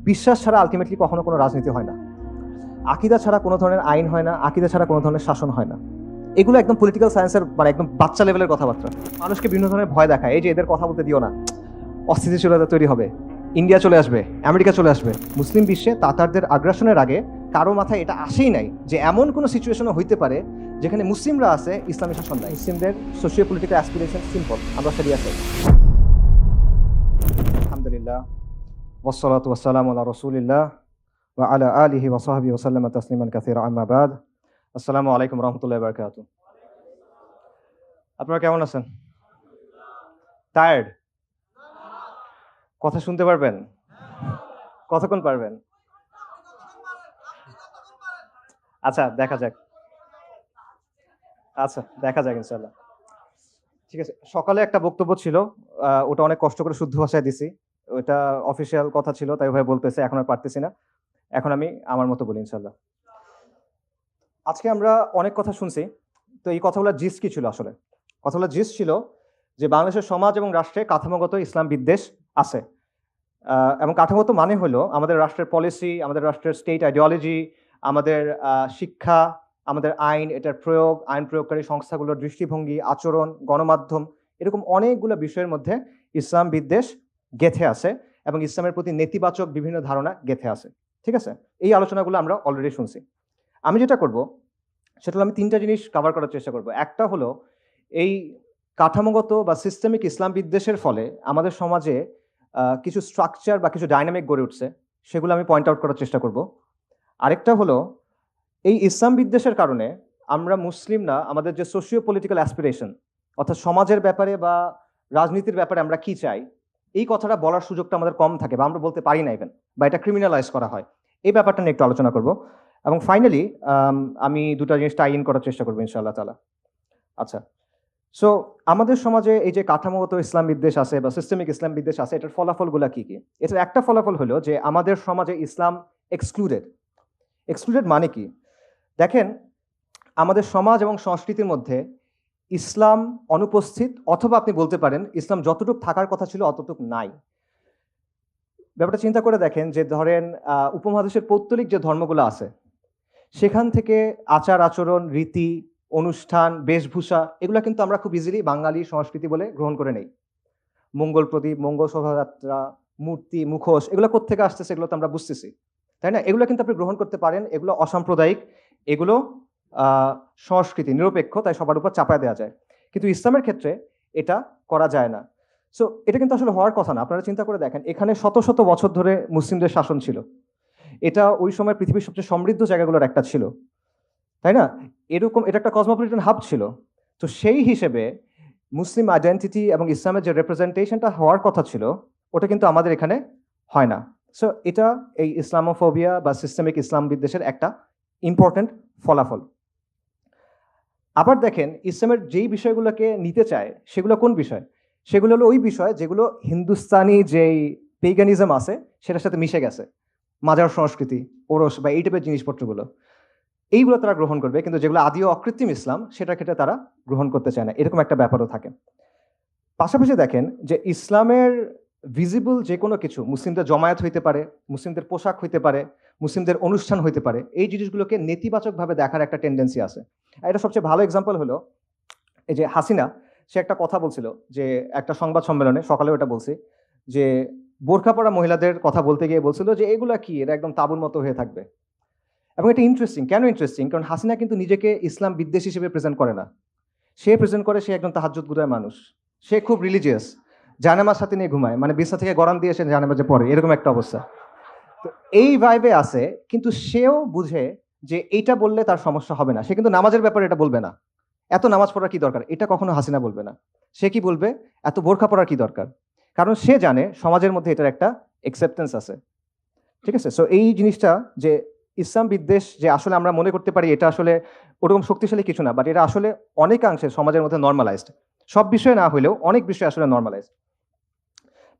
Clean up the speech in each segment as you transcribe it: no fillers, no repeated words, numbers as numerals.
বিশ্বাস ছাড়া আলটিমেটলি কখনো কোনো রাজনীতি হয় না, আকীদা ছাড়া কোনো ধরনের আইন হয় না, আকীদা ছাড়া কোনো ধরনের শাসন হয় না। এগুলো একদম পলিটিক্যাল সায়েন্সের মানে একদম বাচ্চা লেভেলের কথাবার্তা। মানুষকে বিভিন্ন ধরনের ভয় দেখায়, এই যে এদের কথা বলতে দিও না, অস্থিতিশীলতা তৈরি হবে, ইন্ডিয়া চলে আসবে, আমেরিকা চলে আসবে। মুসলিম বিশ্বে তাতারদের আগ্রাসনের আগে কারো মাথায় এটা আসেই নাই যে এমন কোনো সিচুয়েশনও হইতে পারে যেখানে মুসলিমরা আছে, ইসলামী শাসন নাই। মুসলিমদের সোশিও পলিটিক্যাল অ্যাসপিরেশন সিম্পল, আমরা শরিয়া চাই। আলহামদুলিল্লাহ, ওয়াসসালাতু ওয়াসসালামু আলা রাসূলিল্লাহ ওয়া আলা আলিহি ওয়া সাহবিহি ওয়া সাল্লামা তাসলিমান কাসীরা, আম্মা বাদ। আসসালামু আলাইকুম ওয়া রাহমাতুল্লাহি ওয়া বারাকাতুহু। আপনারা কেমন আছেন? টায়ার্ড? কথা শুনতে পারবেন? কতক্ষণ পারবেন? আচ্ছা, দেখা যাক। আচ্ছা, দেখা যাক ইনশাআল্লাহ। ঠিক আছে। সকালে একটা বক্তব্য ছিল, ওটা অনেক কষ্ট করে শুদ্ধ ভাষায় দিছি। ওটা অফিসিয়াল কথা ছিল, তাই ওভাবে বলতেছি। এখন আর পারতেছি না। এখন আমি আমার মতো বলি ইনশাআল্লাহ। আজকে আমরা অনেক কথা শুনছি। তো এই কথাগুলোর জিস্ট কি ছিল আসলে? কথাগুলোর জিস্ট ছিল যে বাংলাদেশের সমাজ এবং রাষ্ট্রে কাঠামোগত ইসলাম বিদ্বেষ আছে। এবং কাঠামোগত মানে হলো আমাদের রাষ্ট্রের পলিসি, আমাদের রাষ্ট্রের স্টেট আইডিওলজি, আমাদের শিক্ষা, আমাদের আইন, এটার প্রয়োগ, আইন প্রয়োগকারী সংস্থাগুলোর দৃষ্টিভঙ্গি, আচরণ, গণমাধ্যম, এরকম অনেকগুলো বিষয়ের মধ্যে ইসলাম বিদ্বেষ গেঁথে আছে এবং ইসলামের প্রতি নেতিবাচক বিভিন্ন ধারণা গেঁথে আছে। ঠিক আছে? এই আলোচনাগুলো আমরা অলরেডি শুনছি। আমি যেটা করব সেটা হলো আমি ৩টা জিনিস কভার করার চেষ্টা করব। একটা হলো এই কাঠামোগত বা সিস্টেমিক ইসলাম বিদ্বেষের ফলে আমাদের সমাজে কিছু স্ট্রাকচার বা কিছু ডাইনামিক গড়ে উঠছে, সেগুলো আমি পয়েন্ট আউট করার চেষ্টা করব। আরেকটা হলো এই ইসলাম বিদ্বেষের কারণে আমরা মুসলিমরা আমাদের যে সোশিও পলিটিক্যাল অ্যাসপিরেশন, অর্থাৎ সমাজের ব্যাপারে বা রাজনীতির ব্যাপারে আমরা কি চাই, এই কথাটা বলার সুযোগটা আমাদের কম থাকে বা আমরা বলতে পারি না ইভেন, বা এটা ক্রিমিনালাইজ করা হয়। এই ব্যাপারটা নিয়ে একটু আলোচনা করব এবং ফাইনালি আমি দুটো জিনিস টাই ইন করার চেষ্টা করবো ইনশাআল্লাহ তাআলা। আচ্ছা, সো আমাদের সমাজে এই যে কাঠামোগত ইসলাম বিদ্বেষ আছে বা সিস্টেমিক ইসলাম বিদ্বেষ আছে, এটার ফলাফলগুলো কি কি? এটার একটা ফলাফল হলো যে আমাদের সমাজে ইসলাম এক্সক্লুডেড। এক্সক্লুডেড মানে কি? দেখেন, আমাদের সমাজ এবং সংস্কৃতির মধ্যে ইসলাম অনুপস্থিত, অথবা আপনি বলতে পারেন ইসলাম যতটুকু থাকার কথা ছিল অতটুকু নাই। ব্যাপারটা চিন্তা করে দেখেন যে ধরেন উপমহাদেশের পৌত্তলিক যে ধর্মগুলো আছে, সেখান থেকে আচার আচরণ, রীতি, অনুষ্ঠান, বেশভূষা, এগুলো কিন্তু আমরা খুব ইজিলি বাঙালি সংস্কৃতি বলে গ্রহণ করে নেই। মঙ্গল প্রদীপ, মঙ্গল শোভাযাত্রা, মূর্তি, মুখোশ, এগুলো কোত্থেকে আসতেছে এগুলো তো আমরা বুঝতেছি, তাই না? এগুলো কিন্তু আপনি গ্রহণ করতে পারেন, এগুলো অসাম্প্রদায়িক, এগুলো সংস্কৃতি নিরপেক্ষ, তাই সবার উপর চাপায় দেওয়া যায়। কিন্তু ইসলামের ক্ষেত্রে এটা করা যায় না। সো এটা কিন্তু আসলে হওয়ার কথা না। আপনারা চিন্তা করে দেখেন, এখানে শত শত বছর ধরে মুসলিমদের শাসন ছিল। এটা ওই সময় পৃথিবীর সবচেয়ে সমৃদ্ধ জায়গাগুলোর একটা ছিল, তাই না? এরকম এটা একটা কসমোপলিটন হাব ছিল। তো সেই হিসেবে মুসলিম আইডেন্টিটি এবং ইসলামের যে রিপ্রেজেন্টেশনটা হওয়ার কথা ছিল, ওটা কিন্তু আমাদের এখানে হয় না। সো এটা এই ইসলামোফোবিয়া বা সিস্টেমিক ইসলাম বিদ্বেষের একটা ইম্পর্টেন্ট ফলাফল। আবার দেখেন, ইসলামের যেই বিষয়গুলোকে নিতে চায় সেগুলো কোন বিষয়? সেগুলো হলো ওই বিষয় যেগুলো হিন্দুস্তানি যেই পেগানিজম আছে সেটার সাথে মিশে গেছে। মাজার সংস্কৃতি, ওরস বা এই টাইপের জিনিসপত্রগুলো, এইগুলো তারা গ্রহণ করবে, কিন্তু যেগুলো আদিও অকৃত্রিম ইসলাম সেটার ক্ষেত্রে তারা গ্রহণ করতে চায় না। এরকম একটা ব্যাপারও থাকে। পাশাপাশি দেখেন যে ইসলামের ভিজিবল যে কোনো কিছু, মুসলিমদের জমায়েত হইতে পারে, মুসলিমদের পোশাক হইতে পারে, মুসলিমদের অনুষ্ঠান হইতে পারে, এই জিনিসগুলোকে নেতিবাচকভাবে দেখার একটা টেন্ডেন্সি আছে। আর এটা সবচেয়ে ভালো এক্সাম্পল হলো এই যে হাসিনা, সে একটা কথা বলছিল যে একটা সংবাদ সম্মেলনে, সকালেও এটা বলছি, যে বোরখা পরা মহিলাদের কথা বলতে গিয়ে বলছিল যে এগুলা কি, এটা একদম তাঁবুর মতো হয়ে থাকবে। এবং এটা ইন্টারেস্টিং। কেন ইন্টারেস্টিং? কারণ হাসিনা কিন্তু নিজেকে ইসলাম বিদ্বেষ হিসেবে প্রেজেন্ট করে না। সে প্রেজেন্ট করে সে একজন তাহাজ্জুদ গুজার মানুষ। সে খুব রিলিজিয়াস, জানামাজ সাথে নিয়ে ঘুমায়, মানে বিছনা থেকে গড়ান দিয়ে সে জানামাজে পড়ে, এরকম একটা অবস্থা। তো এই ভাইবে আছে, কিন্তু সেও বুঝে যে এইটা বললে তার সমস্যা হবে না। সে কিন্তু নামাজের ব্যাপারে এটা বলবে না, এত নামাজ পড়ার কি দরকার, এটা কখনো হাসিনা বলবে না। সে কি বলবে, এত বোরখা পড়ার কি দরকার? কারণ সে জানে সমাজের মধ্যে এটার একটা অ্যাকসেপ্টেন্স আছে। ঠিক আছে? সো এই জিনিসটা যে ইসলাম বিদ্বেষ যে আসলে আমরা মনে করতে পারি এটা আসলে ওরকম শক্তিশালী কিছু না, বাট এটা আসলে অনেকাংশে সমাজের মধ্যে নর্মালাইজড। সব বিষয়ে না হলেও অনেক বিষয় আসলে নর্মালাইজড।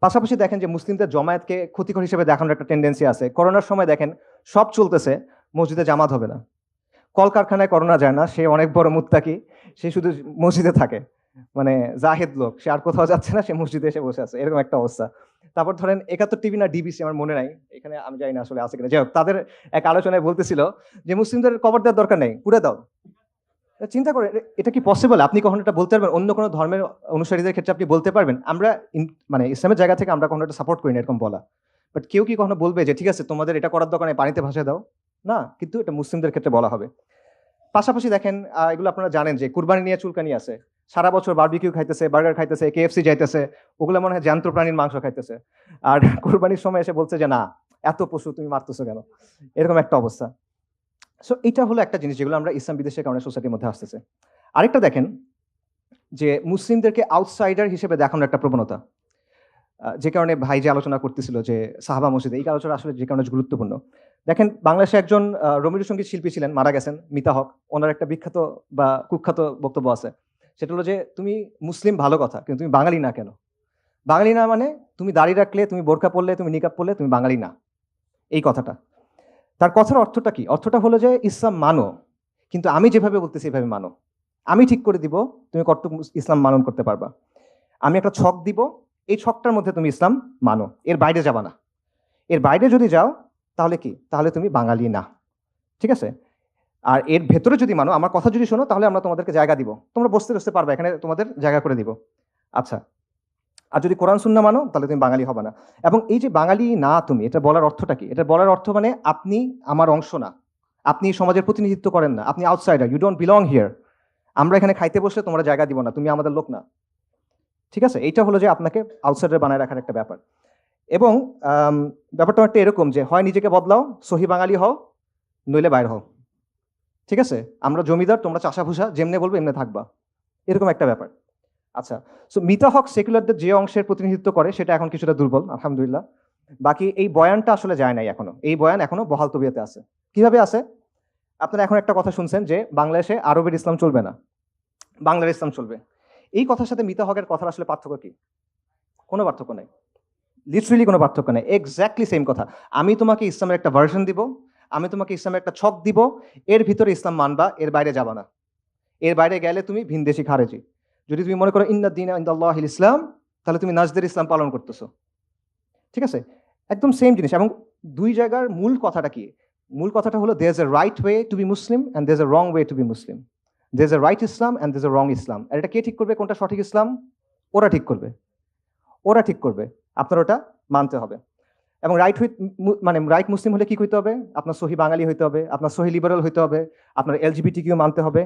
পাশাপাশি দেখেন যে মুসলিমদের জমায়েতকে ক্ষতিকর হিসেবে দেখানোর একটা টেন্ডেন্সি আছে। করোনার সময় দেখেন সব চলতেছে, মসজিদে জামাত হবে না। কলকারখানায় করোনা যায় না, সে অনেক বড় মুত্তাকি, সে শুধু মসজিদে থাকে, মানে জাহেদ লোক, সে আর কোথাও যাচ্ছে না, সে মসজিদে এসে বসে আছে, এরকম একটা অবস্থা। তারপর ধরেন ৭১ টিভি না ডিবিসি আমার মনে নাই, এখানে আমি জানি না আসলে আছে কিনা, যাই হোক তাদের এক আলোচনায় বলতেছিল যে মুসলিমদের কবর দেওয়ার দরকার নেই, পুড়ে দাও। চিন্তা করে এটা কি পসিবল? আপনি কখনো এটা বলতে পারবেন? অন্য কোনো ধর্মের অনুসারীদের ক্ষেত্রে আপনি বলতে পারবেন? আমরা মানে ইসলামের জায়গা থেকে আমরা কখনো এটা সাপোর্ট করি না এরকম বলা। বাট কেউ কি কখনো বলবে যে ঠিক আছে তোমাদের এটা করার দরকার নেই, পানিতে ভাসিয়ে দাও? না, কিন্তু এটা মুসলিমদের ক্ষেত্রে বলা হবে। পাশাপাশি দেখেন এগুলো আপনারা জানেন যে কুরবানি নিয়ে চুলকানি আছে। সারা বছর বারবিকিউ খাইতেছে, বার্গার খাইতেছে, কেএফসি যাইতেছে, ওগুলো মনে হয় জ্যান্ত প্রাণীর মাংস খাইতেছে। আর কুরবানির সময় এসে বলছে যে না, এত পশু তুমি মারতেছো কেন? এরকম একটা অবস্থা। সো এটা হলো একটা জিনিস যেগুলো আমরা ইসলাম বিদেশের কারণে সোসাইটির মধ্যে আসতেছে। আরেকটা দেখেন যে মুসলিমদেরকে আউটসাইডার হিসেবে দেখানোর একটা প্রবণতা। যে কারণে ভাই যে আলোচনা করতেছিল যে সাহাবা মসজিদে, এই আলোচনা আসলে যে কারণে গুরুত্বপূর্ণ। দেখেন বাংলাদেশে একজন রবীন্দ্র সঙ্গীত শিল্পী ছিলেন, মারা গেছেন, মিতা হক। ওনার একটা বিখ্যাত বা কুখ্যাত বক্তব্য আছে। সেটা হলো যে তুমি মুসলিম ভালো কথা, কিন্তু তুমি বাঙালি না কেন? বাঙালি না মানে তুমি দাড়ি রাখলে, তুমি বোরকা পরলে, তুমি নিকাব পরলে তুমি বাঙালি না, এই কথাটা। তার কথার অর্থটা কি? অর্থটা হলো যে ইসলাম মানো, কিন্তু আমি যেভাবে বলতেছি এভাবে মানো। আমি ঠিক করে দিব তুমি কতটুকু ইসলাম মানন করতে পারবা। আমি একটা ছক দিব, এই ছকটার মধ্যে তুমি ইসলাম মানো, এর বাইরে যাবা না। এর বাইরে যদি যাও তাহলে কি? তাহলে তুমি বাঙালি না। ঠিক আছে? আর এর ভেতরে যদি মানো, আমার কথা যদি শোনো, তাহলে আমরা তোমাদেরকে জায়গা দিব, তোমরা বসতে বসতে পারবে, এখানে তোমাদের জায়গা করে দিব। আচ্ছা, আর যদি কোরআন সুন্নাহ মানো তাহলে তুমি বাঙালি হবে না। এবং এই যে বাঙালি না তুমি, এটা বলার অর্থটা কি? এটা বলার অর্থ মানে আপনি আমার অংশ না, আপনি সমাজের প্রতিনিধিত্ব করেন না, আপনি outsider, you don't belong here. আমরা এখানে খাইতে বসলে তোমরা জায়গা দিব না, তুমি আমাদের লোক না। ঠিক আছে? এইটা হলো যে আপনাকে আউটসাইডার বানায় রাখার একটা ব্যাপার। এবং ব্যাপারটা একটা এরকম যে হয় নিজেকে বদলাও, সহি বাঙালি হও, নইলে বাইর হও। ঠিক আছে? আমরা জমিদার, তোমরা চাষাভুষা, যেমনে বলবো এমনি থাকবা, এরকম একটা ব্যাপার। আচ্ছা, সো মিতা হক সেকুলারদের যে অংশের প্রতিনিধিত্ব করে সেটা এখন কিছুটা দুর্বল, আলহামদুলিল্লাহ। বাকি এই বয়ানটা আসলে যায় নাই এখনো, এই বয়ান এখনো বহাল তবিয়তে আছে। কিভাবে আছে? আপনারা এখন একটা কথা শুনছেন যে বাংলাদেশে আরবের ইসলাম চলবে না, বাংলার ইসলাম চলবে। এই কথার সাথে মিতা হকের কথার আসলে পার্থক্য কি? কোনো পার্থক্য নেই, লিটারেলি কোনো পার্থক্য নেই, এক্স্যাক্টলি সেম কথা। আমি তোমাকে ইসলামের একটা ভার্সন দিব, আমি তোমাকে ইসলামের একটা ছক দিব, এর ভিতরে ইসলাম মানবা, এর বাইরে যাবা না। এর বাইরে গেলে তুমি ভিনদেশি খারেজি। যদি তুমি মনে করো ইন্না দ্বীনা ইনদাল্লাহিল ইসলাম, তাহলে তুমি নাজদের ইসলাম পালন করতেছো। ঠিক আছে? একদম সেম জিনিস। এবং দুই জায়গার মূল কথাটা কি? মূল কথাটা হলো there is a right way to be Muslim and there is a wrong way to be Muslim. There is a right Islam and there is a wrong Islam. আর এটা কে ঠিক করবে কোনটা সঠিক ইসলাম? ওরা ঠিক করবে, ওরা ঠিক করবে। আপনার ওটা মানতে হবে। এবং রাইট উইথ মানে রাইট মুসলিম হলে কি হইতে হবে? আপনার সহি বাঙালি হইতে হবে, আপনার সহি লিবারাল হইতে হবে, আপনার এলজিবিটি কিউ মানতে হবে।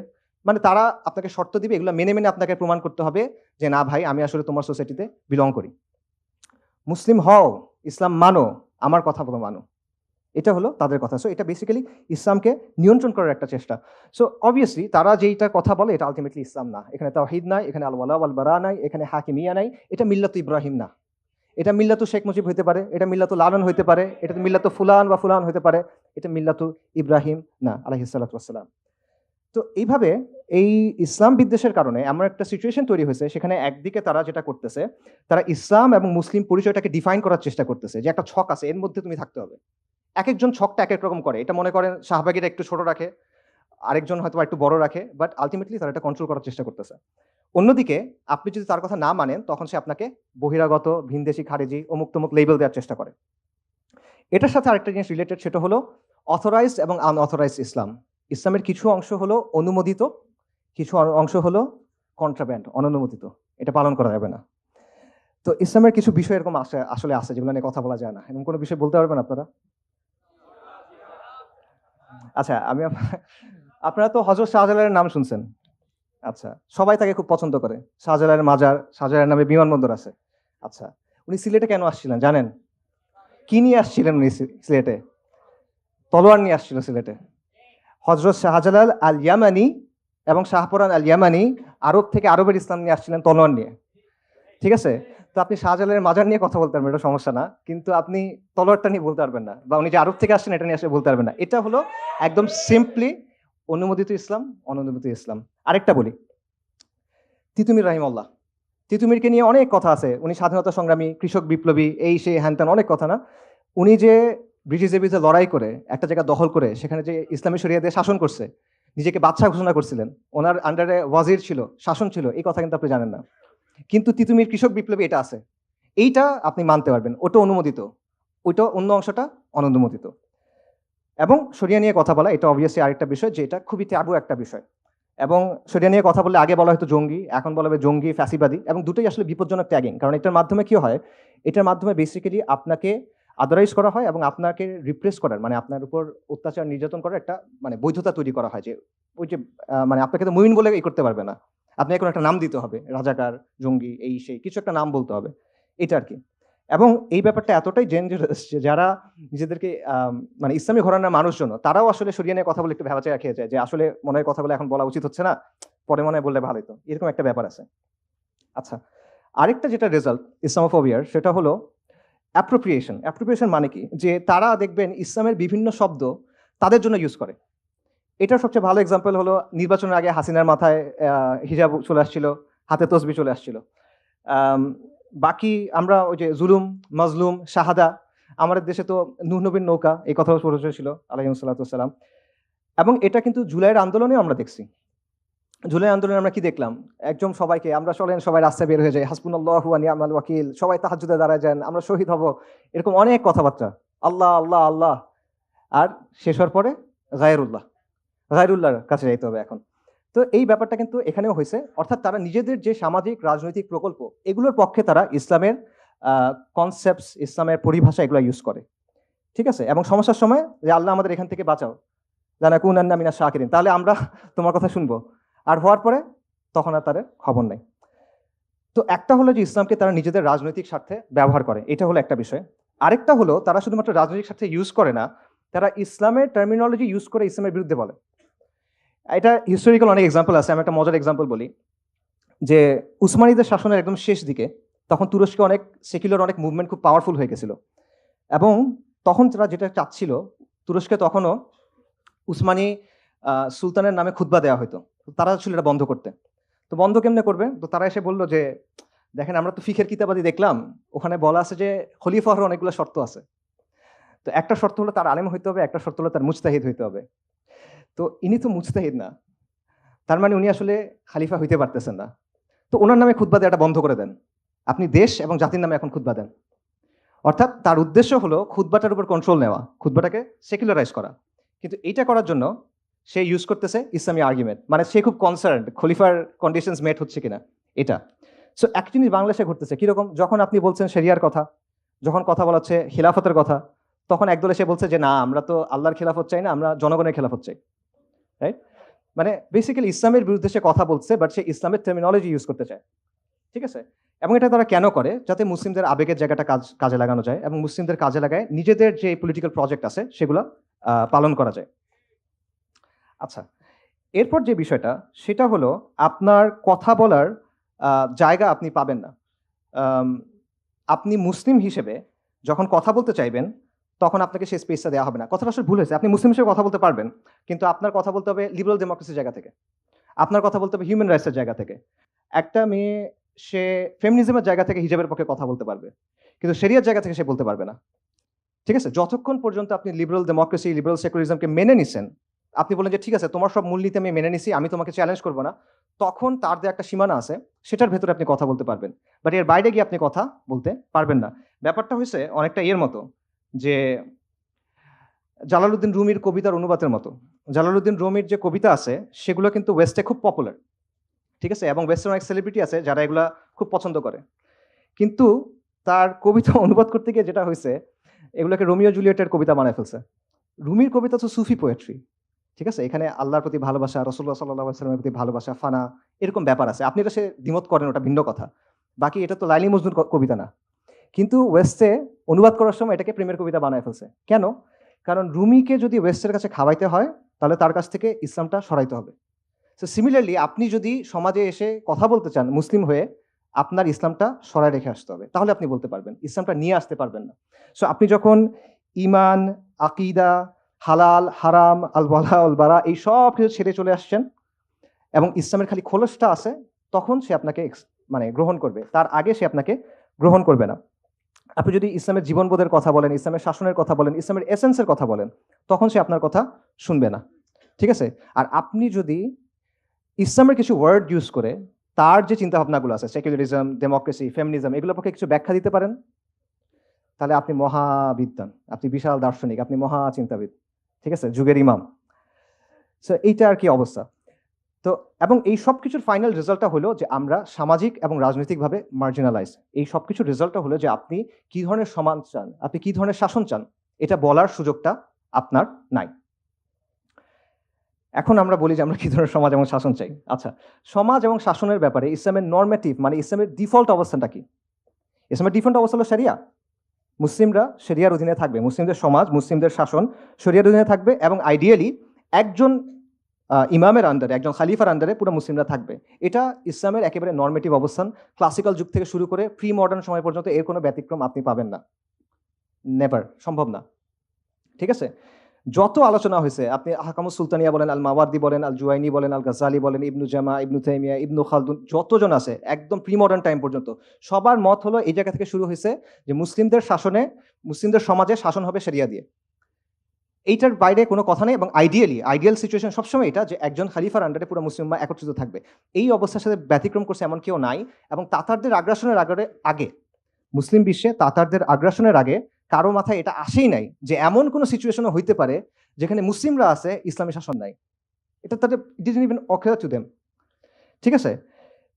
মানে তারা আপনাকে শর্ত দিবে, এগুলো মেনে মেনে আপনাকে প্রমাণ করতে হবে যে না ভাই, আমি আসলে তোমার সোসাইটিতে বিলং করি। মুসলিম হও, ইসলাম মানো, আমার কথা বলো মানো, এটা হলো তাদের কথা। সো এটা বেসিক্যালি ইসলামকে নিয়ন্ত্রণ করার একটা চেষ্টা। সো অবভিয়াসলি তারা যেইটা কথা বলে এটা আলটিমেটলি ইসলাম না। এখানে তাওহীদ নাই, এখানে আল ওয়ালা ওয়াল বারা নাই, এখানে হাকিমিয়া নাই, এটা মিল্লাত ইব্রাহিম না। এটা মিল্লাতু শেখ মুজিব হইতে পারে, এটা মিল্লাতু লালন হইতে পারে, এটা মিল্লাতু ফুলান বা ফুলান হইতে পারে, এটা মিল্লাতু ইব্রাহিম না, আলাইহিস সালাতু ওয়াসসালাম। তো এইভাবে এই ইসলাম বিদ্বেষের কারণে এমন একটা সিচুয়েশন তৈরি হয়েছে, সেখানে একদিকে তারা যেটা করতেছে, তারা ইসলাম এবং মুসলিম পরিচয়টাকে ডিফাইন করার চেষ্টা করতেছে যে একটা ছক আছে, এর মধ্যে তুমি থাকতে হবে। এক একজন ছকটা এক এক রকম করে। এটা মনে করেন শাহবাগীরা একটু ছোট রাখে, আরেকজন হয়তো একটু বড় রাখে, বাট আলটিমেটলি তারা এটা কন্ট্রোল করার চেষ্টা করতেছে। অন্যদিকে আপনি যদি তার কথা না মানেন, তখন সে আপনাকে বহিরাগত, ভিনদেশি, খারেজি, অমুক তমুক লেবেল দেওয়ার চেষ্টা করে। এটার সাথে আরেকটা জিনিস রিলেটেড, সেটা হলো অথরাইজড এবং আনঅথরাইজড ইসলাম। ইসলামের কিছু অংশ হলো অনুমোদিত, কিছু অংশ হলো কন্ট্রাব্যান্ড, অননুমোদিত, এটা পালন করা যাবে না। তো ইসলামের কিছু বিষয় এরকম আসলে আছে যেগুলো নিয়ে কথা বলা যায় না। এরকম কোনো বিষয় বলতে পারবেন আপনারা? আচ্ছা, আপনারা তো হযরত শাহজালালের নাম শুনছেন। আচ্ছা, সবাই তাকে খুব পছন্দ করে। শাহজালালের মাজার, শাহজালালের নামে বিমানবন্দর আছে। আচ্ছা, উনি সিলেটে কেন আসছিলেন জানেন? কি নিয়ে আসছিলেন উনি সিলেটে? তলোয়ার নিয়ে আসছিল সিলেটে। হযরত শাহজালাল আল ইয়ামানি এবং শাহপরান আল ইয়ামানি আরব থেকে আরবের ইসলাম নিয়ে আসছিলেন তলোয়ার নিয়ে। ঠিক আছে? তো আপনি শাহজালালের মাজার নিয়ে কথা বলতে পারবেন, এটা সমস্যা না, কিন্তু আপনি তলোয়ারটা নিয়ে বলতে পারবেন না, বা উনি যে আরব থেকে আসছেন এটা নিয়ে আসলে বলতে পারবেন না। এটা হলো একদম সিম্পলি অনুমোদিত ইসলাম, অনুমোদিত ইসলাম। আরেকটা বলি, তিতুমির রাহিমাহুল্লাহ, তিতুমিরকে নিয়ে অনেক কথা আছে। উনি স্বাধীনতা সংগ্রামী, কৃষক বিপ্লবী, এই সেই হ্যান অনেক কথা না। উনি যে ব্রিটিশদের বিরুদ্ধে লড়াই করে একটা জায়গা দখল করে সেখানে যে ইসলামী শরিয়া দিয়ে শাসন করছে, নিজেকে বাদশাহ ঘোষণা করছিলেন, ওনার আন্ডারে ওয়াজির ছিল, শাসন ছিল, এই কথা কিন্তু আপনি জানেন না। কিন্তু তিতুমির কৃষক বিপ্লবী এটা আছে। এইটা আপনি মানতে পারবেন, ওটা অনুমোদিত, ওইটা অন্য অংশটা অনুমোদিত। এবং শরিয়া নিয়ে কথা বলা এটা অবভিয়াসলি আরেকটা বিষয়, যে এটা খুবই ট্যাবু একটা বিষয়। এবং শরিয়া নিয়ে কথা বললে আগে বলা হয়তো জঙ্গি, এখন বলা হবে জঙ্গি, ফ্যাসিবাদী, এবং দুটোই আসলে বিপজ্জনক ট্যাগিং। কারণ এটার মাধ্যমে কি হয়, এটার মাধ্যমে বেসিক্যালি আপনাকে আদারাইজ করা হয় এবং আপনাকে রিপ্রেস করার, মানে আপনার উপর অত্যাচার নির্যাতন করার একটা মানে বৈধতা তৈরি করা হয়, যে ওই যে মানে আপনাকে তো মুমিন বলে করতে পারবে না, আপনি এখন একটা নাম দিতে হবে, রাজাকার, জঙ্গি, এই সেই কিছু একটা নাম বলতে হবে, এটা আর কি। এবং এই ব্যাপারটা এতটাই ডেঞ্জারাস যে যারা নিজেদেরকে মানে ইসলামী ঘরানার মানুষজন, তারাও আসলে শরিয়া নিয়ে কথা বলে একটু ভেবাচাকা খেয়ে যায়, যে আসলে মনে হয় কথাগুলো এখন বলা উচিত হচ্ছে না, পরে মনে হয় বললে ভালোই তো, এরকম একটা ব্যাপার আছে। আচ্ছা, আরেকটা যেটা রেজাল্ট ইসলামোফোবিয়ার, সেটা হলো অ্যাপ্রোপ্রিয়েশন। অ্যাপ্রোপ্রিয়েশন মানে কি, যে তারা দেখবেন ইসলামের বিভিন্ন শব্দ তাদের জন্য ইউজ করে। এটার সবচেয়ে ভালো এক্সাম্পল হলো নির্বাচনের আগে হাসিনার মাথায় হিজাব চলে আসছিল, হাতে তসবি চলে আসছিল। বাকি আমরা ওই যে জুলুম, মাজলুম, শাহাদা, আমাদের দেশে তো নূহ নবীর নৌকা, এই কথাও প্রচলিত ছিল আলাইহিস সালাতু ওয়াস সালাম। এবং এটা কিন্তু জুলাইয়ের আন্দোলনেও আমরা দেখছি। জুলাই আন্দোলনে আমরা কি দেখলাম, একদম সবাইকে আমরা চলেন, সবাই রাস্তায় বের হয়ে যায়, হাসবুনাল্লাহু ওয়া নি'মাল ওয়াকিল, সবাই তাহাজ্জুদে দাঁড়ায় যান, আমরা শহীদ হব, এরকম অনেক কথাবার্তা, আল্লাহ আল্লাহ আল্লাহ। আর শেষ হওয়ার পরে গায়রুল্লাহ, গায়রুল্লাহর কাছে যাইতে হবে এখন। তো এই ব্যাপারটা কিন্তু এখানেও হয়েছে, অর্থাৎ তারা নিজেদের যে সামাজিক রাজনৈতিক প্রকল্প, এগুলোর পক্ষে তারা ইসলামের কনসেপ্টস, ইসলামের পরিভাষা এগুলো ইউজ করে, ঠিক আছে। এবং সমস্যার সময় যে আল্লাহ আমাদের এখান থেকে বাঁচাও, লানাকুনান্না মিনাশ শাকিরিন, তাহলে আমরা তোমার কথা শুনবো, আর হওয়ার পরে তখন আর তাদের খবর নাই। তো একটা হলো যে ইসলামকে তারা নিজেদের রাজনৈতিক স্বার্থে ব্যবহার করে, এটা হলো একটা বিষয়। আরেকটা হলো তারা শুধুমাত্র রাজনৈতিক স্বার্থে ইউজ করে না, তারা ইসলামের টার্মিনোলজি ইউজ করে ইসলামের বিরুদ্ধে বলে। এটা হিস্টোরিক্যাল অনেক এক্সাম্পল আছে, আমি একটা মজার এক্সাম্পল বলি, যে উসমানীদের শাসনের একদম শেষ দিকে তখন তুরস্কে অনেক সেকুলার অনেক মুভমেন্ট খুব পাওয়ারফুল হয়ে গেছিল। এবং তখন তারা যেটা চাচ্ছিল, তুরস্কে তখনও উসমানী সুলতানের নামে খুতবা দেওয়া হতো, তারা ছিল এটা বন্ধ করতে। তো বন্ধ কেমনে করবে, তো তারা এসে বললো যে দেখেন আমরা তো ফিখের কিতাবাদি দেখলাম, ওখানে বলা আছে যে খলিফা হওয়ার অনেকগুলো শর্ত আছে। তো একটা শর্ত হলো তার আলেম হইতে হবে, একটা শর্ত হলো তার মুজতাহিদ হইতে হবে। তো ইনি তো মুজতাহিদ না, তার মানে উনি আসলে খালিফা হইতে পারতেছেন না। তো ওনার নামে খুতবা দেওয়াটা বন্ধ করে দেন, আপনি দেশ এবং জাতির নামে এখন খুতবা দেন। অর্থাৎ তার উদ্দেশ্য হলো খুতবাটার উপর কন্ট্রোল নেওয়া, খুতবাটাকে সেকুলারাইজ করা। কিন্তু এইটা করার জন্য সে ইউজ করতেছে ইসলামী আর্গুমেন্ট, মানে সে খুব কনসার্ন খলিফার কন্ডিশনস মেট হচ্ছে কিনা এটা। সো এক জিনিস বাংলাদেশে ঘটতেছে কিরকম, যখন আপনি বলছেন শরিয়ার কথা, যখন কথা বলা হচ্ছে খিলাফতের কথা, তখন একদল এসে বলছে যে না আমরা তো আল্লাহর খিলাফত চাই না, আমরা জনগণের খিলাফত চাই, রাইট? মানে বেসিক্যালি ইসলামের বিরুদ্ধে সে কথা বলছে, বাট সে ইসলামের টার্মিনোলজি ইউজ করতে চায়, ঠিক আছে। এবং এটা তারা কেন করে, যাতে মুসলিমদের আবেগের জায়গাটা কাজে লাগানো যায় এবং মুসলিমদের কাজে লাগায় নিজেদের যে পলিটিক্যাল প্রজেক্ট আছে সেগুলো পালন করা যায়। আচ্ছা, এরপর যে বিষয়টা সেটা হলো আপনার কথা বলার জায়গা আপনি পাবেন না। আপনি মুসলিম হিসেবে যখন কথা বলতে চাইবেন, তখন আপনাকে সেই স্পেসটা দেওয়া হবে না। কথাটা আসলে ভুল হয়েছে, আপনি মুসলিম হিসেবে কথা বলতে পারবেন, কিন্তু আপনার কথা বলতে হবে লিবারাল ডেমোক্রেসির জায়গা থেকে, আপনার কথা বলতে হবে হিউম্যান রাইটসের জায়গা থেকে। একটা মেয়ে সে ফেমিনিজমের জায়গা থেকে হিজাবের পক্ষে কথা বলতে পারবে, কিন্তু শরিয়ার জায়গা থেকে সে বলতে পারবে না, ঠিক আছে। যতক্ষণ পর্যন্ত আপনি লিবারাল ডেমোক্রেসি, লিবারাল সেকুলারিজমকে মেনে নিছেন, আপনি বলেন যে ঠিক আছে তোমার সব মূলনীতি আমি মেনে নিছি, আমি তোমাকে চ্যালেঞ্জ করবো না, তখন তার যে একটা সীমানা আছে সেটার ভেতরে আপনি কথা বলতে পারবেন, বাট এর বাইরে গিয়ে আপনি কথা বলতে পারবেন না। ব্যাপারটা হয়েছে অনেকটা এর মতো, যে জালালউদ্দিন রুমির কবিতার অনুবাদের মতো। জালালউদ্দিন রুমির যে কবিতা আছে সেগুলো কিন্তু ওয়েস্টে খুব পপুলার, ঠিক আছে, এবং ওয়েস্টের অনেক সেলিব্রিটি আছে যারা এগুলা খুব পছন্দ করে। কিন্তু তার কবিতা অনুবাদ করতে গিয়ে যেটা হয়েছে, এগুলোকে রোমিও জুলিয়েটের কবিতা বানায় ফেলছে। রুমির কবিতা তো সুফি পোয়েট্রি, ঠিক আছে, এখানে আল্লাহর প্রতি ভালোবাসা, রসুল্লাহ সাল্লাহ সাল্লামের প্রতি ভালোবাসা, ফানা, এরকম ব্যাপার আছে। আপনি এটা সে দ্বিমত করেন, ওটা ভিন্ন কথা, বাকি এটা তো লাইলি মজনুর কবিতা না। কিন্তু ওয়েস্টে অনুবাদ করার সময় এটাকে প্রেমের কবিতা বানায় ফেলছে। কেন? কারণ রুমিকে যদি ওয়েস্টের কাছে খাওয়াইতে হয়, তাহলে তার কাছ থেকে ইসলামটা সরাইতে হবে। সো সিমিলারলি আপনি যদি সমাজে এসে কথা বলতে চান মুসলিম হয়ে, আপনার ইসলামটা সরাই রেখে আসতে হবে, তাহলে আপনি বলতে পারবেন, ইসলামটা নিয়ে আসতে পারবেন না। সো আপনি যখন ইমান, আকিদা, হালাল, হারাম, আল ওয়ালা আল বারা, এই সব কিছু ছেড়ে চলে আসছেন এবং ইসলামের খালি খোলসটা আছে, তখন সে আপনাকে মানে গ্রহণ করবে, তার আগে সে আপনাকে গ্রহণ করবে না। আপনি যদি ইসলামের জীবনবোধের কথা বলেন, ইসলামের শাসনের কথা বলেন, ইসলামের এসেন্সের কথা বলেন, তখন সে আপনার কথা শুনবে না, ঠিক আছে। আর আপনি যদি ইসলামের কিছু ওয়ার্ড ইউজ করে তার যে চিন্তাভাবনাগুলো আছে, সেকুলারিজম, ডেমোক্রেসি, ফেমিনিজম, এগুলোর পক্ষে কিছু ব্যাখ্যা দিতে পারেন, তাহলে আপনি মহাবিদ্বান, আপনি বিশাল দার্শনিক, আপনি মহা চিন্তাবিদ, ঠিক আছে, যুগের ইমাম। সো এইটা আর কি অবস্থা। তো এবং এই সব কিছুর ফাইনাল রেজাল্টটা হলো যে আমরা সামাজিক এবং রাজনৈতিকভাবে মার্জিনালাইজ। এই সব কিছুর রেজাল্টটা হলো যে আপনি কি ধরনের সমাজ চান, আপনি কি ধরনের শাসন চান, এটা বলার সুযোগটা আপনার নাই। এখন আমরা বলি যে আমরা কি ধরনের সমাজ এবং শাসন চাই। আচ্ছা, সমাজ এবং শাসনের ব্যাপারে ইসলামের নর্মেটিভ মানে ইসলামের ডিফল্ট অবস্থানটা কি? ইসলামের ডিফল্ট অবস্থা হলো শরিয়া। মুসলিমরা শরিয়ার অধীনে থাকবে, মুসলিমদের সমাজ, মুসলিমদের শাসন শরিয়ার অধীনে থাকবে, এবং আইডিয়ালি একজন ইমামের আন্ডারে, একজন খালিফার আন্ডারে পুরো মুসলিমরা থাকবে। এটা ইসলামের একেবারে নর্মেটিভ অবস্থান। ক্লাসিক্যাল যুগ থেকে শুরু করে প্রি মডার্ন সময় পর্যন্ত এর কোনো ব্যতিক্রম আপনি পাবেন না, নেভার, সম্ভব না। ঠিক আছে, যত আলোচনা হয়েছে, আপনি আহকামুস সুলতানিয়া বলেন, আল মাওয়ার্দি বলেন, আল জুয়াইনি বলেন, আল গাজ্জালি বলেন, ইবনু জামা, ইবনু তাইমিয়া, ইবনু খালদুন, যতজন আছে একদম প্রি মডার্ন টাইম পর্যন্ত সবার মত হলো এই জায়গা থেকে শুরু হয়েছে যে মুসলিমদের শাসনে, মুসলিমদের সমাজে শাসন হবে শরিয়া দিয়ে। এইটার বাইরে কোনো কথা নেই। এবং আইডিয়াল সিচুয়েশন সবসময় এটা যে একজন খালিফার আন্ডারে পুরো মুসলিমরা একত্রিত থাকবে। এই অবস্থার সাথে ব্যতিক্রম করছে এমন কেউ নাই। এবং তাতারদের আগ্রাসনের আগে মুসলিম বিশ্বে তাতারদের আগ্রাসনের আগে কারো মাথায় এটা আসেই নাই যে এমন কোনো সিচুয়েশনও হইতে পারে যেখানে মুসলিমরা আছে, ইসলামী শাসন নাই। এটা তাদের didn't even ochre to them. ঠিক আছে,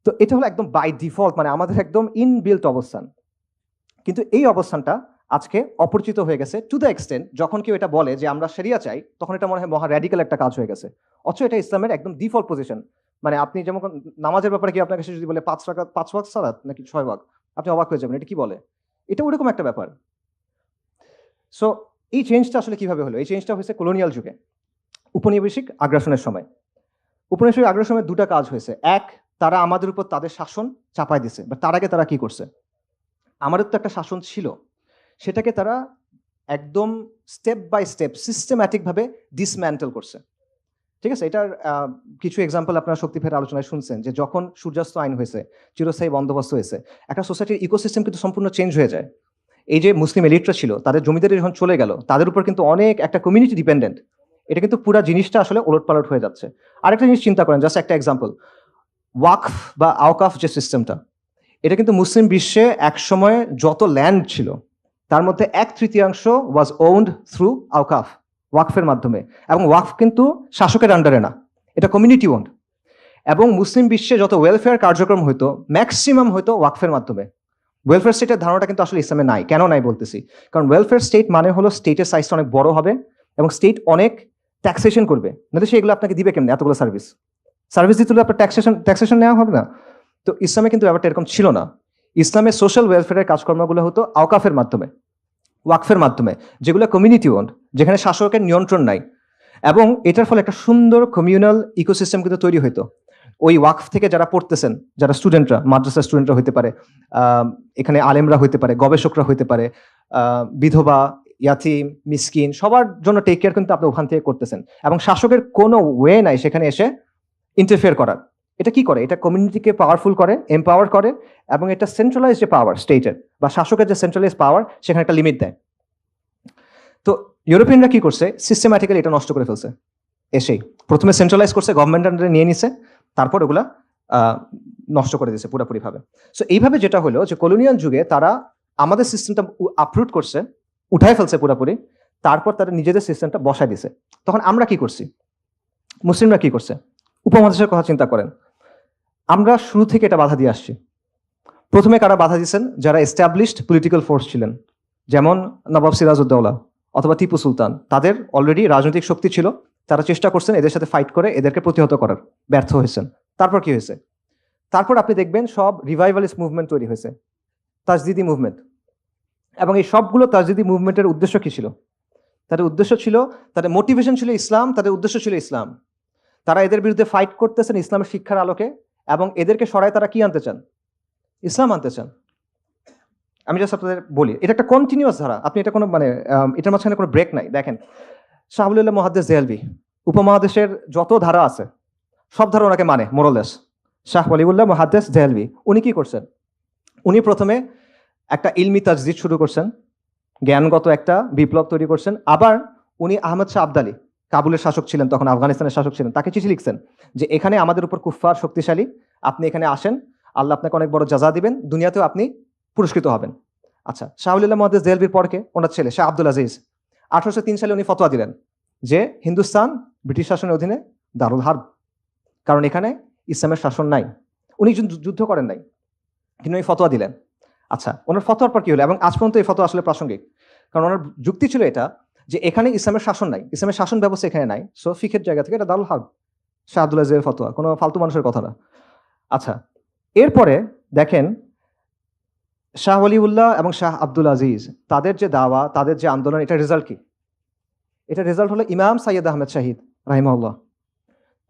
তো এটা হলো একদম বাই ডিফল্ট, মানে আমাদের একদম ইনবিল্ট অবস্থান। কিন্তু এই অবস্থানটা আজকে অপরিচিত হয়ে গেছে টু দ্য এক্সটেন্ট, যখন কেউ এটা বলে যে আমরা শরিয়া চাই, তখন এটা মনে হয় মহা র্যাডিক্যাল একটা কাজ হয়ে গেছে। অথচ এটা ইসলামের একদম ডিফল্ট পজিশন। মানে আপনি যেমন নামাজের ব্যাপারে কি আপনার কাছে যদি বলে 5 ওয়াক্ত সালাত নাকি 6 ওয়াক্ত, আপনি অবাক হয়ে যাবেন, এটা কি বলে? এটা ওরকম একটা ব্যাপার। সো এই চেঞ্জটা আসলে কিভাবে হলো? এই চেঞ্জটা হয়েছে কলোনিয়াল যুগে, উপনিবেশিক আগ্রাসনের সময়। উপনিবেশিক আগ্রাসনের দুটা কাজ হয়েছে। এক, তারা আমাদের উপর তাদের শাসন চাপায় দিছে। বা তার আগে তারা কি করছে? আমাদের তো একটা শাসন ছিল, সেটাকে তারা একদম স্টেপ বাই স্টেপ সিস্টেম্যাটিকভাবে ডিসম্যান্টেল করছে। ঠিক আছে, এটার কিছু এক্সাম্পল আপনারা শক্তিফের আলোচনায় শুনছেন যে যখন সূর্যাস্ত আইন হয়েছে, চিরস্থায়ী বন্দোবস্ত হয়েছে, একটা সোসাইটির ইকোসিস্টেম কিন্তু সম্পূর্ণ চেঞ্জ হয়ে যায়। এই যে মুসলিম এলিটরা ছিল, তাদের জমিদারি যখন চলে গেল, তাদের উপর কিন্তু অনেক একটা কমিউনিটি ডিপেন্ডেন্ট। এটা কিন্তু পুরো জিনিসটা আসলে ওলটপালট হয়ে যাচ্ছে। আরেকটা জিনিস চিন্তা করেন, জাস্ট একটা এক্সাম্পল, ওয়াকফ বা আওকাফ যে সিস্টেমটা, এটা কিন্তু মুসলিম বিশ্বে একসময় যত ল্যান্ড ছিল তার মধ্যে 1/3 ওয়াজ ওন্ড থ্রু আওকাফ, ওয়াকফের মাধ্যমে। এবং ওয়াকফ কিন্তু শাসকের আন্ডারে না, এটা কমিউনিটি ওন্ড। এবং মুসলিম বিশ্বে যত ওয়েলফেয়ার কার্যক্রম হইতো ম্যাক্সিমাম হইতো ওয়াকফের মাধ্যমে। ওয়েলফেয়ার স্টেটের ধারণাটা কিন্তু আসলে ইসলামে নাই। কেন নাই বলতেছি, কারণ ওয়েলফেয়ার স্টেট মানে হলো স্টেটের সাইজটা অনেক বড় হবে এবং স্টেট অনেক ট্যাক্সেশন করবে, নাহলে সে এগুলো আপনাকে দিবে কেমন? এতগুলো সার্ভিস দিতে হলে আপনার ট্যাক্সেশন নেওয়া হবে না। তো ইসলামে কিন্তু ব্যাপারটা এরকম ছিল না। ইসলামের সোশ্যাল ওয়েলফেয়ারের কাজকর্মগুলো হতো আওকাফের মাধ্যমে, ওয়াকফের মাধ্যমে, যেগুলো কমিউনিটি ওন্ড, যেখানে শাসকের নিয়ন্ত্রণ নাই। এবং এটার ফলে একটা সুন্দর কমিউনাল ইকোসিস্টেম কিন্তু তৈরি হইতো। ওই ওয়াকফ থেকে যারা পড়তেছেন, যারা স্টুডেন্টরা, মাদ্রাসার স্টুডেন্টরা হইতে পারে, এখানে আলেমরা হইতে পারে, গবেষকরা হইতে পারে, বিধবা, ইয়াতিম, মিসকিন, সবার জন্য টেক কেয়ার কিন্তু আপনি ওখান থেকে করতেছেন। এবং শাসকের কোনো ওয়ে নাই সেখানে এসে ইন্টারফেয়ার করার। এটা কি করে? এটা কমিউনিটিকে পাওয়ারফুল করে, এম্পাওয়ার করে, এবং এটা সেন্ট্রালাইজ যে পাওয়ার স্টেটের বা শাসকের যে সেন্ট্রালাইজ পাওয়ার, সেখানে একটা লিমিট দেয়। তো ইউরোপিয়ানরা কি করছে? সিস্টেম্যাটিক্যালি এটা নষ্ট করে ফেলছে। এসেই প্রথমে সেন্ট্রালাইজ করছে, গভর্নমেন্ট আন্ডারে নিয়ে নিছে, তারপর ওগুলা নষ্ট করে দিয়েছে পুরোপুরিভাবে। সো এইভাবে যেটা হলো যে কলোনিয়াল যুগে তারা আমাদের সিস্টেমটা আপরুট করছে, উঠায় ফেলছে পুরোপুরি, তারপর তারা নিজেদের সিস্টেমটা বসায় দিছে। তখন আমরা কি করছি? মুসলিমরা কি করছে? উপমহাদেশের কথা চিন্তা করেন, আমরা শুরু থেকে এটা বাধা দিয়ে আসছি। প্রথমে কারা বাধা দিয়েছেন? যারা এস্টাবলিশড পলিটিক্যাল ফোর্স ছিলেন, যেমন নবাব সিরাজউদ্দৌলা অথবা টিপু সুলতান। তাদের অলরেডি রাজনৈতিক শক্তি ছিল, তারা চেষ্টা করছেন এদের সাথে ফাইট করে এদেরকে প্রতিহত করার, ব্যর্থ হয়েছেন। তারপর কি হয়েছে? তারপর আপনি দেখবেন সব রিভাইভালিস্ট মুভমেন্ট তৈরি হয়েছে, তাজদিদি মুভমেন্ট। এবং এই সবগুলো তাজদিদি মুভমেন্টের উদ্দেশ্য কি ছিল? তাদের উদ্দেশ্য ছিল, তাদের মোটিভেশন ছিল ইসলাম, তাদের উদ্দেশ্য ছিল ইসলাম। তারা এদের বিরুদ্ধে ফাইট করতেছেন ইসলামের শিক্ষার আলোকে, এবং এদেরকে সরায় তারা কি আনতে চান? ইসলাম আনতে চান। আমি জাস্ট আপনাদের বলি, এটা একটা কন্টিনিউয়াস ধারা, আপনি এটা কোনো মানে এটার মাঝখানে কোনো ব্রেক নাই। দেখেন, শাহ ওয়ালিউল্লাহ মুহাদ্দিস দেহলভী, উপমহাদেশের যত ধারা আছে সব ধারা ওনাকে মানে মোরলেস। শাহ ওয়ালিউল্লাহ মুহাদ্দিস দেহলভী উনি কি করছেন? উনি প্রথমে একটা ইলমি তাজদিদ শুরু করছেন, জ্ঞানগত একটা বিপ্লব তৈরি করছেন। আবার উনি আহমদ শাহ আবদালি, কাবুলের শাসক ছিলেন তখন, আফগানিস্তানের শাসক ছিলেন, তাকে চিঠি লিখছেন যে এখানে আমাদের উপর কুফফার শক্তিশালী, আপনি এখানে আসেন, আল্লাহ আপনাকে অনেক বড় জাযা দিবেন, দুনিয়াতেও আপনি পুরস্কৃত হবেন। আচ্ছা, শাহুলিল্লাহ মুহাদ্দিস দেহলভির পরকে ওনার ছেলে শাহ আব্দুল আজিজ 1803 সালে উনি ফতোয়া দিলেন যে হিন্দুস্তান ব্রিটিশ শাসনের অধীনে দারুল হার্ব, কারণ এখানে ইসলামের শাসন নাই। উনি যুদ্ধ করেন নাই, কিন্তু উনি ফতোয়া দিলেন। আচ্ছা, ওনার ফতোয়ার পর কি হলো? এবং আজ পর্যন্ত এই ফতোয়া আসলে প্রাসঙ্গিক, কারণ ওনার যুক্তি ছিল এটা যে এখানে ইসলামের শাসন নাই, ইসলামের শাসন ব্যবস্থা এখানে নাই, সো ফিকের জায়গা থেকে এটা দারুল হার্ব, শাহ আব্দুল আজিজের ফতোয়া, কোনো ফালতু মানুষের কথা না। আচ্ছা, এরপরে দেখেন শাহ ওয়ালিউল্লাহ এবং শাহ আব্দুল আজিজ তাদের যে দাওয়া, তাদের যে আন্দোলন, এটা রেজাল্ট কি? এটা রেজাল্ট হলো ইমাম সাইয়্যেদ আহমেদ শাহিদ রাহিমাহুল্লাহ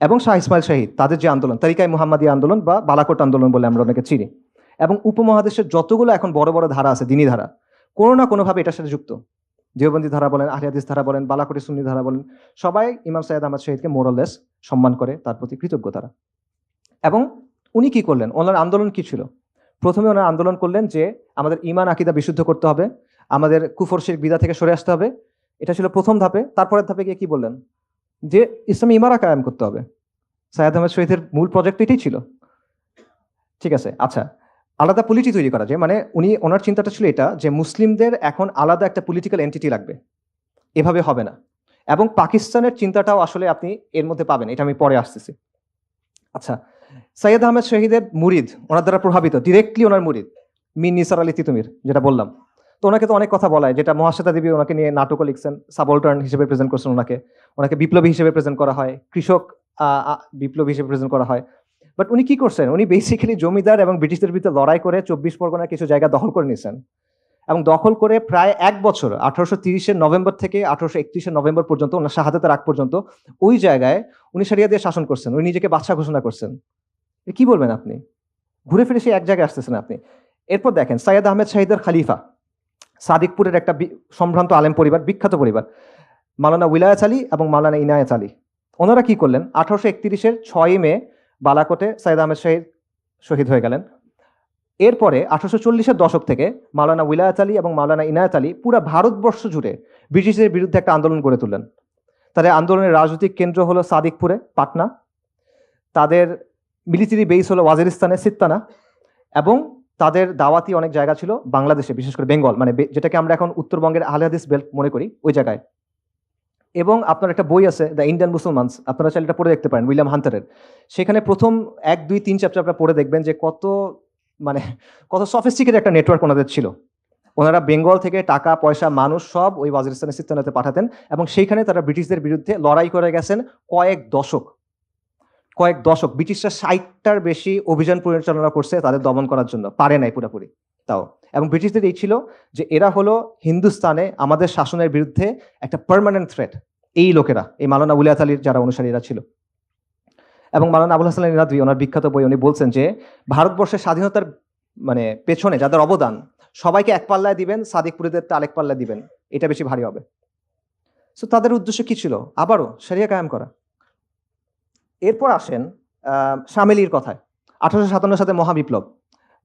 এবং শাহ ইসমাইল শাহিদ, তাদের যে আন্দোলন, তরিকায়ে মুহাম্মাদী আন্দোলন বা বালাকোট আন্দোলন বলে আমরা অনেকে চিনি, এবং উপমহাদেশের যতগুলো এখন বড় বড় ধারা আছে, দিনী ধারা, কোনো না কোনোভাবে এটার সাথে যুক্ত। দেওবন্দি ধারা বলেন, আহলে হাদিস ধারা বলেন, বালাকোটি সুন্নি ধারা বলেন, সবাই ইমাম সাইয়্যেদ আহমদ শহীদকে মোরাললেস সম্মান করে, তার প্রতি কৃতজ্ঞ তারা। এবং উনি কি করলেন? ওনার আন্দোলন কি ছিল? প্রথমে ওনার আন্দোলন করলেন যে আমাদের ঈমান আকীদা বিশুদ্ধ করতে হবে, আমাদের কুফর শিরক বিদআত থেকে সরে আসতে হবে। এটা ছিল প্রথম ধাপে। তারপরের ধাপে গিয়ে কি বললেন? যে ইসলামী ইমারা কায়েম করতে হবে। সাইয়্যেদ আহমদ শহীদের মূল প্রজেক্ট এটাই ছিল। ঠিক আছে, আচ্ছা, আলাদা পলিটি তৈরি করা যায়, মানে ওনার চিন্তাটা ছিল এটা যে মুসলিমদের এখন আলাদা একটা পলিটিক্যাল এন্টিটি লাগবে, এভাবে হবে না। এবং পাকিস্তানের চিন্তাটাও আসলে আপনি এর মধ্যে পাবেন, এটা আমি পরে আসতেছি। আচ্ছা, সাইয়্যেদ আহমেদ শহীদের মুরিদ, ওনার দ্বারা প্রভাবিত, ডিরেক্টলি ওনার মুরিদ মীর নিসার আলী তিতুমির, যেটা বললাম। তো ওনাকে তো অনেক কথা বলা হয়, যেটা মহাশ্বেতা দেবী ওনাকে নিয়ে নাটকও লিখছেন, সাবঅল্টার্ন হিসেবে প্রেজেন্ট করছেন ওনাকে বিপ্লবী হিসেবে প্রেজেন্ট করা হয়, কৃষক বিপ্লবী হিসেবে প্রেজেন্ট করা হয়। বাট উনি কি করছেন? উনি বেসিক্যালি জমিদার এবং ব্রিটিশদের বিরুদ্ধে লড়াই করে 24 পরগনার কিছু জায়গা দখল করে নিয়েছেন, এবং দখল করে প্রায় 1 বছর, 1830-এর নভেম্বর থেকে 1831-এর নভেম্বর পর্যন্ত, ওনার শাহাদাতের আগ পর্যন্ত ওই জায়গায় উনি শরিয়া দিয়ে শাসন করছেন। উনি নিজেকে বাদশা ঘোষণা করছেন। কি বলবেন আপনি? ঘুরে ফিরে সেই এক জায়গায় আসতেছেন আপনি। এরপর দেখেন সাইয়্যেদ আহমেদ শাহিদের খালিফা, সাদিকপুরের একটা সম্ভ্রান্ত আলেম পরিবার, বিখ্যাত পরিবার, মাওলানা উইলায়াত আলী এবং মাওলানা ইনায়াত আলী। ওনারা কি করলেন? 1831-এর 6ই মে বালাকোটে সাইয়্যেদ আহমেদ শাহিদ শহীদ হয়ে গেলেন। এরপরে 1840-এর দশক থেকে মাওলানা উইলায়াত আলী এবং মাওলানা ইনায়াত আলী পুরো ভারতবর্ষ জুড়ে ব্রিটিশদের বিরুদ্ধে একটা আন্দোলন গড়ে তুললেন। তাদের আন্দোলনের রাজনৈতিক কেন্দ্র হলো সাদিকপুরে, পাটনা। তাদের মিলিটারি বেস হলো ওয়াজিরিস্তানে, সিত্তানা, এবং তাদের দাওয়াতি অনেক জায়গা ছিল বাংলাদেশে, বিশেষ করে বেঙ্গল, মানে যেটাকে আমরা এখন উত্তরবঙ্গের আহলে হাদিস বেল্ট মনে করি, ওই জায়গায়। এবং আপনার একটা বই আছে, দ্য ইন্ডিয়ান মুসলমানস, আপনারা চাইলে এটা পড়ে দেখতে পারেন, উইলিয়াম হান্টারের। সেখানে প্রথম 1, 2, 3 চ্যাপ্টার আপনারা পড়ে দেখবেন যে কত সফিস্টিকেটেড একটা নেটওয়ার্ক ওনাদের ছিল। ওনারা বেঙ্গল থেকে টাকা পয়সা মানুষ সব ওই ওয়াজিরিস্তানে, সিত্তানাতে পাঠাতেন, এবং সেইখানে তারা ব্রিটিশদের বিরুদ্ধে লড়াই করে গেছেন কয়েক দশক। ব্রিটিশরা 60টার বেশি অভিযান পরিচালনা করছে তাদের দমন করার জন্য, পারে নাই পুরোপুরি তাও। এবং ব্রিটিশদের এই ছিল যে এরা হলো হিন্দুস্তানে আমাদের শাসনের বিরুদ্ধে একটা পার্মানেন্ট থ্রেট। এই লোকেরা, এই মাওলানা উলিয়াত আলীর যারা অনুসারীরা ছিল, এবং মাওলানা আবুল হাসান নাদভী ওনার বিখ্যাত বই, উনি বলছেন যে ভারতবর্ষের স্বাধীনতার পেছনে যাদের অবদান, সবাইকে এক পাল্লায় দিবেন, সাদিকপুরীদেরটা আরেক পাল্লায় দিবেন, এটা বেশি ভারী হবে। সো তাদের উদ্দেশ্য কি ছিল? আবারও শরিয়া কায়েম করা। এরপর আসেন শামেলির কথায়, 1857 সালে মহাবিপ্লব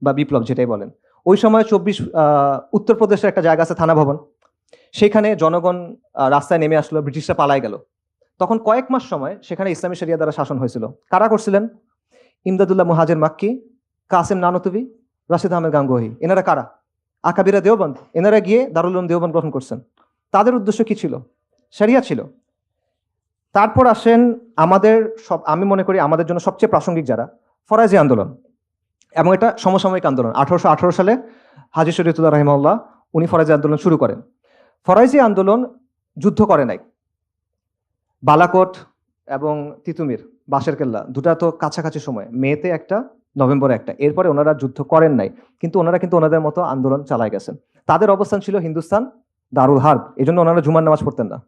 বা বিপ্লব যেটাই বলেন। ওই সময় উত্তরপ্রদেশের একটা জায়গা আছে থানা ভবন, সেখানে জনগণ রাস্তায় নেমে আসলো, ব্রিটিশরা পালায় গেল। তখন কয়েক মাস সময় সেখানে ইসলামী শরিয়া দ্বারা শাসন হয়েছিল। কারা করছিলেন? ইমদাদুল্লাহ মুহাজির মাক্কি, কাসেম নানতুবি, রাশিদ আহমেদ গাঙ্গুহি। এনারা কারা? আকাবিরা দেওবন্দ। এনারা গিয়ে দারুল উলুম দেওবন্দ গঠন করছেন। তাদের উদ্দেশ্য কি ছিল? শরিয়া ছিল। তারপর আসেন আমি মনে করি আমাদের জন্য সবচেয়ে প্রাসঙ্গিক যারা, ফরাজি আন্দোলন, এবং এটা সমসাময়িক আন্দোলন। 1818 সালে হাজী শরীয়তুল্লাহ রাহিমাহুল্লাহ উনি ফরাজি আন্দোলন শুরু করেন। ফরাজি আন্দোলন যুদ্ধ করে নাই। বালাকোট এবং তিতুমির, বাঁশের কেল্লা, দুটা তো কাছাকাছি সময়, মেতে একটা, নভেম্বরে একটা। এরপরে ওনারা যুদ্ধ করেন নাই, কিন্তু ওনারা ওনাদের মতো আন্দোলন চালায় গেছেন। তাদের অবস্থান ছিল হিন্দুস্তান দারুল হার্ব, এই জন্য ওনারা জুমার নামাজ পড়তেন না।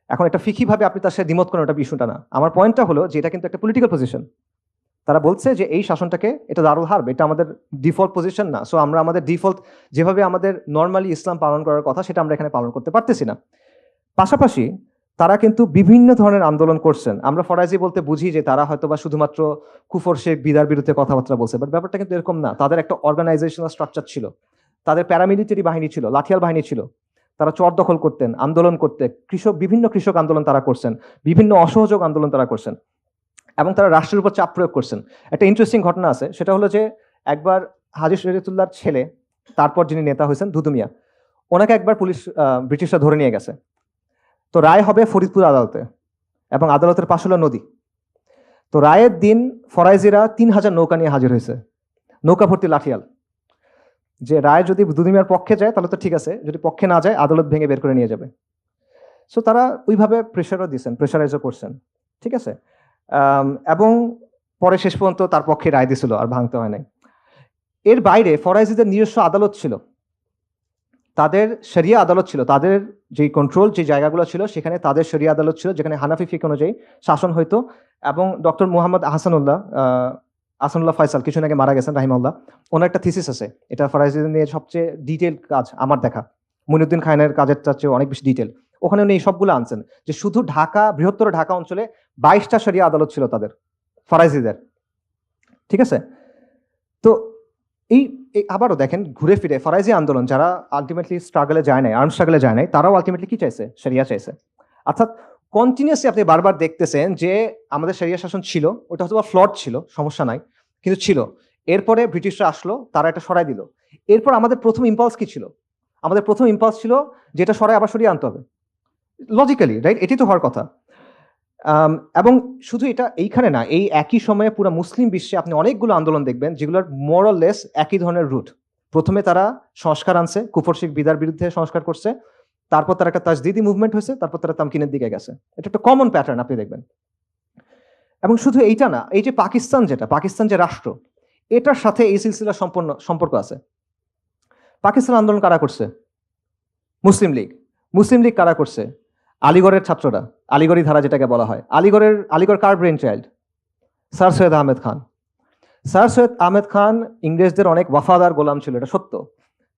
এখন এটা ফিকিভাবে আপনি তার সাথে দ্বিমত করেন, ওটা ইস্যুটা না। আমার পয়েন্টটা হলো যে এটা কিন্তু একটা পলিটিক্যাল পজিশন। তারা বলছে যে এই শাসনটাকে, এটা দারুল হার্ব, এটা আমাদের ডিফল্ট পজিশন না। সো আমরা আমাদের ডিফল্ট যেভাবে আমাদের নর্মালি ইসলাম পালন করার কথা, সেটা আমরা এখানে পালন করতে পারতেছি না। পাশাপাশি তারা কিন্তু বিভিন্ন ধরনের আন্দোলন করছেন। আমরা ফরাজি বলতে বুঝি যে তারা হয়তো বা শুধুমাত্র কুফর শিরক বিদার বিরুদ্ধে কথাবার্তা বলছে, বাট ব্যাপারটা কিন্তু এরকম না। তাদের একটা অর্গানাইজেশনাল স্ট্রাকচার ছিল, তাদের প্যারামিলিটারি বাহিনী ছিল, লাঠিয়াল বাহিনী ছিল। তারা চর দখল করতেন, আন্দোলন করতেন, বিভিন্ন কৃষক আন্দোলন তারা করছেন, বিভিন্ন অসহযোগ আন্দোলন তারা করছেন। এবং তারা রাষ্ট্রের উপর চাপ প্রয়োগ করছেন। একটা ইন্টারেস্টিং ঘটনা আছে, সেটা হলো যে একবার হাজী শরীয়তুল্লাহর ছেলে, তারপর যিনি নেতা হয়েছেন দুদু মিয়া, ওনাকে একবার পুলিশ ব্রিটিশরা ধরে নিয়ে গেছে। তো রায় হবে ফরিদপুর আদালতে, এবং আদালতের পাশ হলো নদী। তো রায়ের দিন ফরাইজিরা 3000 নৌকা নিয়ে হাজির হয়েছে, নৌকা ভর্তি লাঠিয়াল। যে রায় যদি দুদু মিয়ার পক্ষে যায় তাহলে তো ঠিক আছে, যদি পক্ষে না যায় আদালত ভেঙে বের করে নিয়ে যাবে। সো তারা ওইভাবে প্রেশারও দিচ্ছেন, প্রেশারাইজও করছেন, ঠিক আছে। এবং পরে শেষ পর্যন্ত তার পক্ষে রায় দিছিল, আর ভাঙতে হয় নাই। এর বাইরে ফরাইজিদের নিজস্ব আদালত ছিল, তাদের শরিয়া আদালত ছিল, তাদের যে কন্ট্রোল যে জায়গাগুলো ছিল সেখানে তাদের শরিয়া আদালত ছিল, যেখানে হানাফি ফিক অনুযায়ী শাসন হইতো। এবং ডক্টর মুহাম্মদ আহসানুল্লাহ ফয়সাল কিছুদিন আগে মারা গেছেন রাহিমাহুল্লাহ, ওনার একটা থিসিস আছে, এটা ফরাইজিদের নিয়ে সবচেয়ে ডিটেল কাজ আমার দেখা, মুইনুদ্দিন খানের কাজের চেয়ে অনেক বেশি ডিটেল। ওখানে উনি এই সবগুলো আনছেন যে শুধু ঢাকা, বৃহত্তর ঢাকা অঞ্চলে 22টা শরিয়া আদালত ছিল তাদের, ফরাইজিদের, ঠিক আছে। তো এই আবারও দেখেন ঘুরে ফিরে ফরাইজি আন্দোলন যারা আলটিমেটলি স্ট্রাগলে যায় নাই, আর্ম স্ট্রাগলে যায় নাই, তারাও আলটিমেটলি কি চাইছে? শরিয়া চাইছে। অর্থাৎ কন্টিনিউসলি আপনি বারবার দেখতেছেন যে আমাদের শরিয়া শাসন ছিল, ওটা হয়তো ফ্লড ছিল, সমস্যা নাই, কিন্তু ছিল। এরপরে ব্রিটিশরা আসলো, তারা এটা সরাই দিল। এরপর আমাদের প্রথম ইম্পালস কি ছিল? আমাদের প্রথম ইম্পালস ছিল যে এটা সরাই আবার সরিয়ে আনতে হবে, লজিক্যালি, রাইট? এটি তো হওয়ার কথা। এবং শুধু এটা এইখানে না, এই একই সময়ে পুরো মুসলিম বিশ্বে আপনি অনেকগুলো আন্দোলন দেখবেন যেগুলোর মোরাললেস একই ধরনের রুট। প্রথমে তারা সংস্কার আনছে, কুফর শিরক বিদার বিরুদ্ধে সংস্কার করছে, তারপর তারা একটা তাজদিদি মুভমেন্ট হয়েছে, তারপর তারা তামকিনের দিকে গেছে। এটা একটা কমন প্যাটার্ন আপনি দেখবেন। এবং শুধু এইটা না, এই যে পাকিস্তান যে রাষ্ট্র, এটার সাথে এই সিলসিলা সম্পর্ক আছে। পাকিস্তান আন্দোলন কারা করছে? মুসলিম লীগ কারা করছে? আলিগড়ের ছাত্ররা, আলিগড়ি ধারা যেটাকে বলা হয়। আলিগড় কার brain child? Sir Syed Ahmed Khan. Sir Syed Ahmed Khan ইংরেজদের অনেক ওয়াফাদার গোলাম ছিল, এটা সত্য।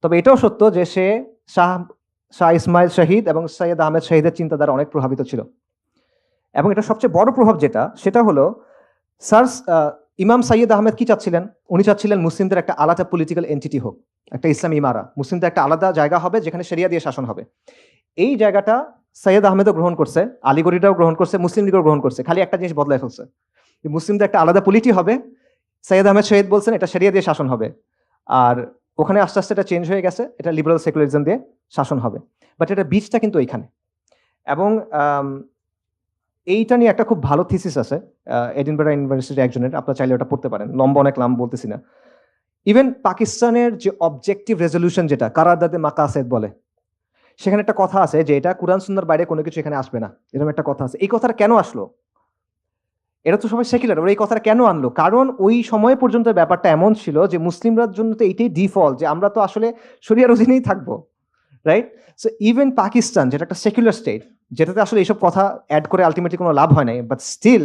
তবে এটাও সত্য যে সে শাহ ইসমাইল শহীদ এবং সৈয়দ আহমেদ শহীদের চিন্তাধারা অনেক প্রভাবিত ছিল। এবং এটা সবচেয়ে বড় প্রভাব সেটা হলো ইমাম সাইয়দ আহমেদ কি চাচ্ছিলেন? উনি চাচ্ছিলেন মুসলিমদের একটা আলাদা পলিটিক্যাল এন্টিটি হোক, একটা ইসলামী ইমারা, মুসলিমদের একটা আলাদা জায়গা হবে যেখানে শরিয়া দিয়ে শাসন হবে। এই জায়গাটা সৈয়দ আহমেদও গ্রহণ করছে, আলিগড়িটাও গ্রহণ করছে, মুসলিম লীগও গ্রহণ করছে। খালি একটা জিনিস বদলায় ফেলছে, মুসলিমদের একটা আলাদা পলিটি হবে। সৈয়দ আহমেদ শহীদ বলছেন এটা শরিয়া দিয়ে শাসন হবে, আর ওখানে আস্তে আস্তে এটা চেঞ্জ হয়ে গেছে, এটা লিবারাল সেকুলারিজম দিয়ে শাসন হবে। বাট এটা বীজটা কিন্তু এইখানে। এবং এইটা নিয়ে একটা খুব ভালো থিসিস আছে এডিনবারা ইউনিভার্সিটি একজনের, আপনারা চাইলে ওটা পড়তে পারেন, লম্বা অনেক নাম বলতেছি না। ইভেন পাকিস্তানের যে অবজেক্টিভ রেজলিউশন, যেটা কারারদাদে মাকাসেদ বলে, সেখানে একটা কথা আছে যে এটা কুরআন সুন্নাহর বাইরে কোনো কিছু এখানে আসবে না, এরকম একটা কথা আছে। এই কথাটা কেন আসলো? এরা তো সবাই সেকুলার, ওরা এই কথাটা কেন আনলো? কারণ ওই সময় পর্যন্ত ব্যাপারটা এমন ছিল যে মুসলিমরার জন্য তো এইটাই ডিফল্ট, যে আমরা তো আসলে শরিয়ার অধীনেই থাকবো, রাইট? সো ইভেন পাকিস্তান, যেটা একটা সেকুলার স্টেট, যেটাতে আসলে এইসব কথা অ্যাড করে আলটিমেটলি কোনো লাভ হয় নাই, বাট স্টিল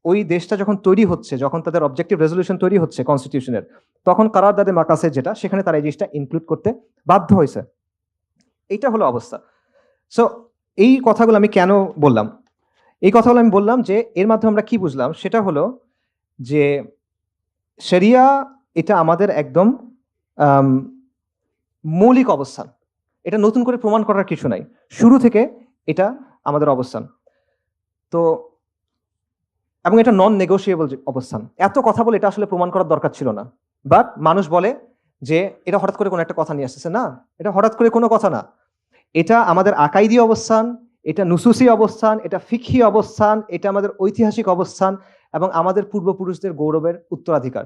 ওই দেশটা যখন তৈরি হচ্ছে, যখন তাদের অবজেক্টিভ রেজলিউশন তৈরি হচ্ছে কনস্টিটিউশনের, তখন কারারদাদে মাকাসেদ যেটা, সেখানে তারা এই জিনিসটা ইনক্লুড করতে বাধ্য হয়েছে। এইটা হলো অবস্থা। সো এই কথাগুলো আমি কেন বললাম? এই কথাগুলো আমি বললাম যে এর মাধ্যমে আমরা কি বুঝলাম, সেটা হলো যে শরিয়া এটা আমাদের একদম মৌলিক অবস্থান, এটা নতুন করে প্রমাণ করার কিছু নাই, শুরু থেকে এটা আমাদের অবস্থান। তো এবং এটা নন নেগোশিয়েবল অবস্থান। এত কথা বলে এটা আসলে প্রমাণ করার দরকার ছিল না, বাট মানুষ বলে যে এটা হঠাৎ করে কোনো একটা কথা নিয়ে আসতেছে। না, এটা হঠাৎ করে কোনো কথা না, এটা আমাদের আকাইদি অবস্থান, এটা নুসুসি অবস্থান, এটা ফিকহি অবস্থান, এটা আমাদের ঐতিহাসিক অবস্থান এবং আমাদের পূর্বপুরুষদের গৌরবের উত্তরাধিকার।